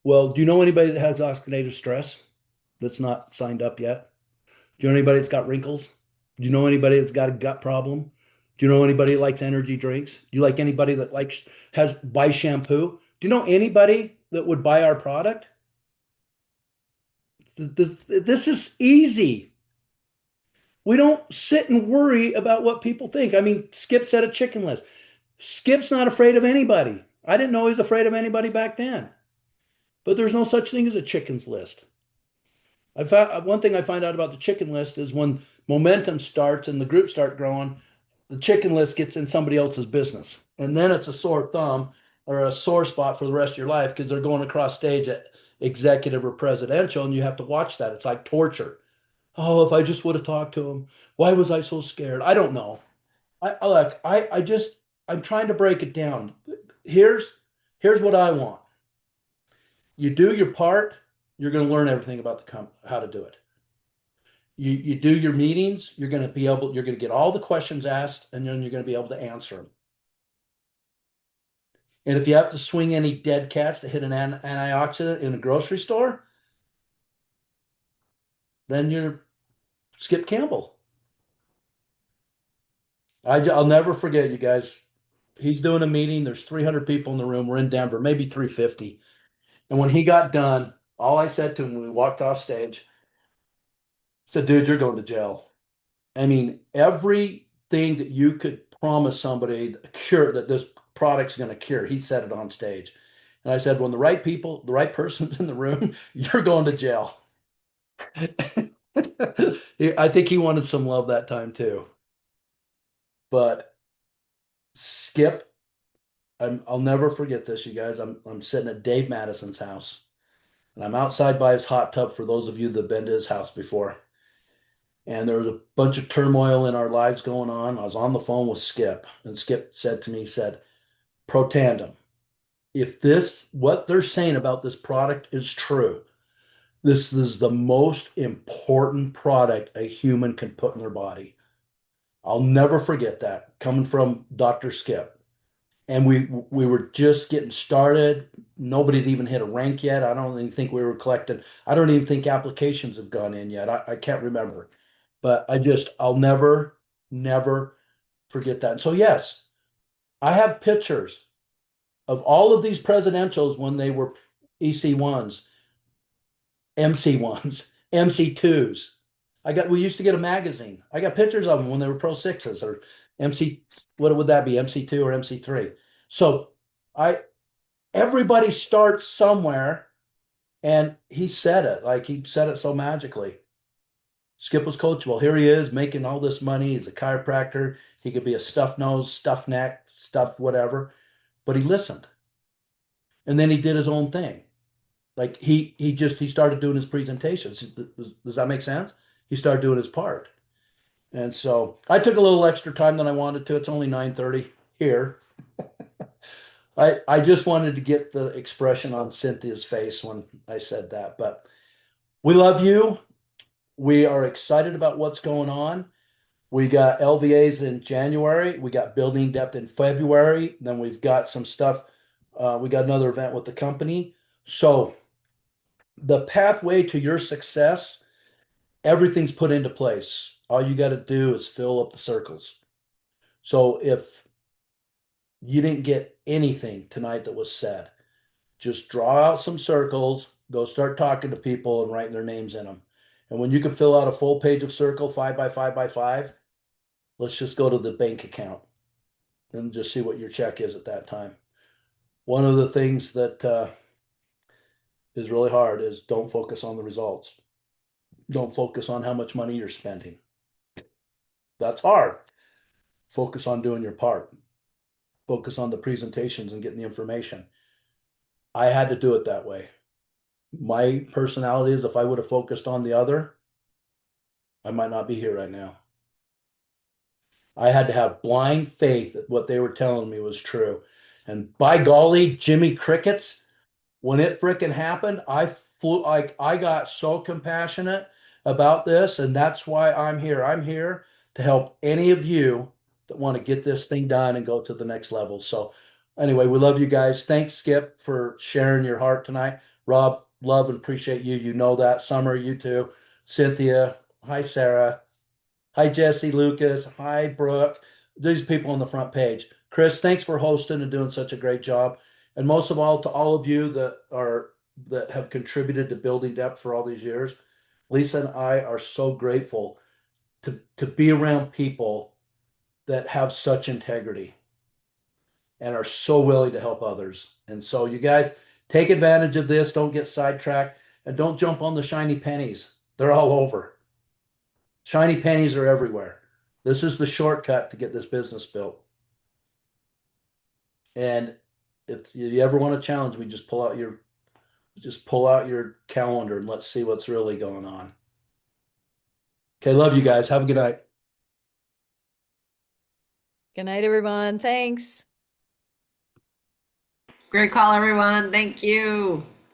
Well, do you know anybody that has oxidative stress that's not signed up yet? Do you know anybody that's got wrinkles? Do you know anybody that's got a gut problem? Do you know anybody that likes energy drinks? Do you like anybody that likes buy shampoo? Do you know anybody that would buy our product? This is easy. We don't sit and worry about what people think. I mean, Skip said a chicken list. Skip's not afraid of anybody. I didn't know he was afraid of anybody back then. But there's no such thing as a chickens list. I found one thing I find out about the chicken list is when momentum starts and the groups start growing, the chicken list gets in somebody else's business. And then it's a sore thumb or a sore spot for the rest of your life because they're going across stage at executive or presidential and you have to watch that. It's like torture. Oh, if I just would have talked to him, why was I so scared? I don't know. I'm trying to break it down. Here's what I want. You do your part, you're going to learn everything about how to do it. You do your meetings, you're going to get all the questions asked, and then you're going to be able to answer them. And if you have to swing any dead cats to hit an antioxidant in a grocery store, then you're Skip Campbell. I'll never forget, you guys. He's doing a meeting. There's 300 people in the room. We're in Denver, maybe 350. And when he got done, all I said to him when we walked off stage, I said, dude, you're going to jail. I mean, everything that you could promise somebody that this product's going to cure, he said it on stage. And I said, when the right person's in the room, you're going to jail. I think he wanted some love that time too. But Skip, I'll never forget this, you guys. I'm sitting at Dave Madison's house, and I'm outside by his hot tub for those of you that have been to his house before. And there was a bunch of turmoil in our lives going on. I was on the phone with Skip, and Skip said to me, he said, Pro Tandem, if what they're saying about this product is true, this is the most important product a human can put in their body. I'll never forget that coming from Dr. Skip. And we were just getting started. Nobody had even hit a rank yet. I don't even think we were collecting. I don't even think applications have gone in yet. I can't remember. But I'll never forget that. And so, yes, I have pictures of all of these presidentials when they were EC1s, MC1s, MC2s. We used to get a magazine. I got pictures of them when they were Pro 6s or MC, what would that be? MC2 or MC3. So everybody starts somewhere, and he said it so magically. Skip was coachable. Here he is making all this money. He's a chiropractor. He could be a stuffed nose, stuffed neck, stuffed whatever, but he listened. And then he did his own thing. Like he started doing his presentations. Does that make sense? He started doing his part. And so I took a little extra time than I wanted to. It's only 9:30 here. I just wanted to get the expression on Cynthia's face when I said that. But we love you. We are excited about what's going on. We got LVAs in January. We got building depth in February. Then we've got some stuff. We got another event with the company. So the pathway to your success, everything's put into place. All you got to do is fill up the circles. So if you didn't get anything tonight that was said, just draw out some circles, go start talking to people and writing their names in them. And when you can fill out a full page of circle 5 by 5 by 5, let's just go to the bank account and just see what your check is at that time. One of the things that is really hard is don't focus on the results. Don't focus on how much money you're spending. That's hard. Focus on doing your part. Focus on the presentations and getting the information. I had to do it that way. My personality is if I would have focused on the other, I might not be here right now. I had to have blind faith that what they were telling me was true. And by golly, Jimmy Crickets, when it frickin' happened, I like I got so compassionate about this, and that's why I'm here. I'm here to help any of you that want to get this thing done and go to the next level. So anyway, we love you guys. Thanks, Skip, for sharing your heart tonight. Rob, love and appreciate you. You know that. Summer, you too. Cynthia, hi, Sarah. Hi, Jesse, Lucas. Hi, Brooke. These people on the front page. Chris, thanks for hosting and doing such a great job. And most of all, to all of you that have contributed to building depth for all these years. Lisa and I are so grateful to be around people that have such integrity and are so willing to help others. And so you guys take advantage of this. Don't get sidetracked and don't jump on the shiny pennies. They're all over. Shiny pennies are everywhere. This is the shortcut to get this business built. And if you ever want a challenge, we just pull out your calendar and let's see what's really going on. Okay, love you guys. Have a good night. Good night, everyone. Thanks. Great call, everyone. Thank you.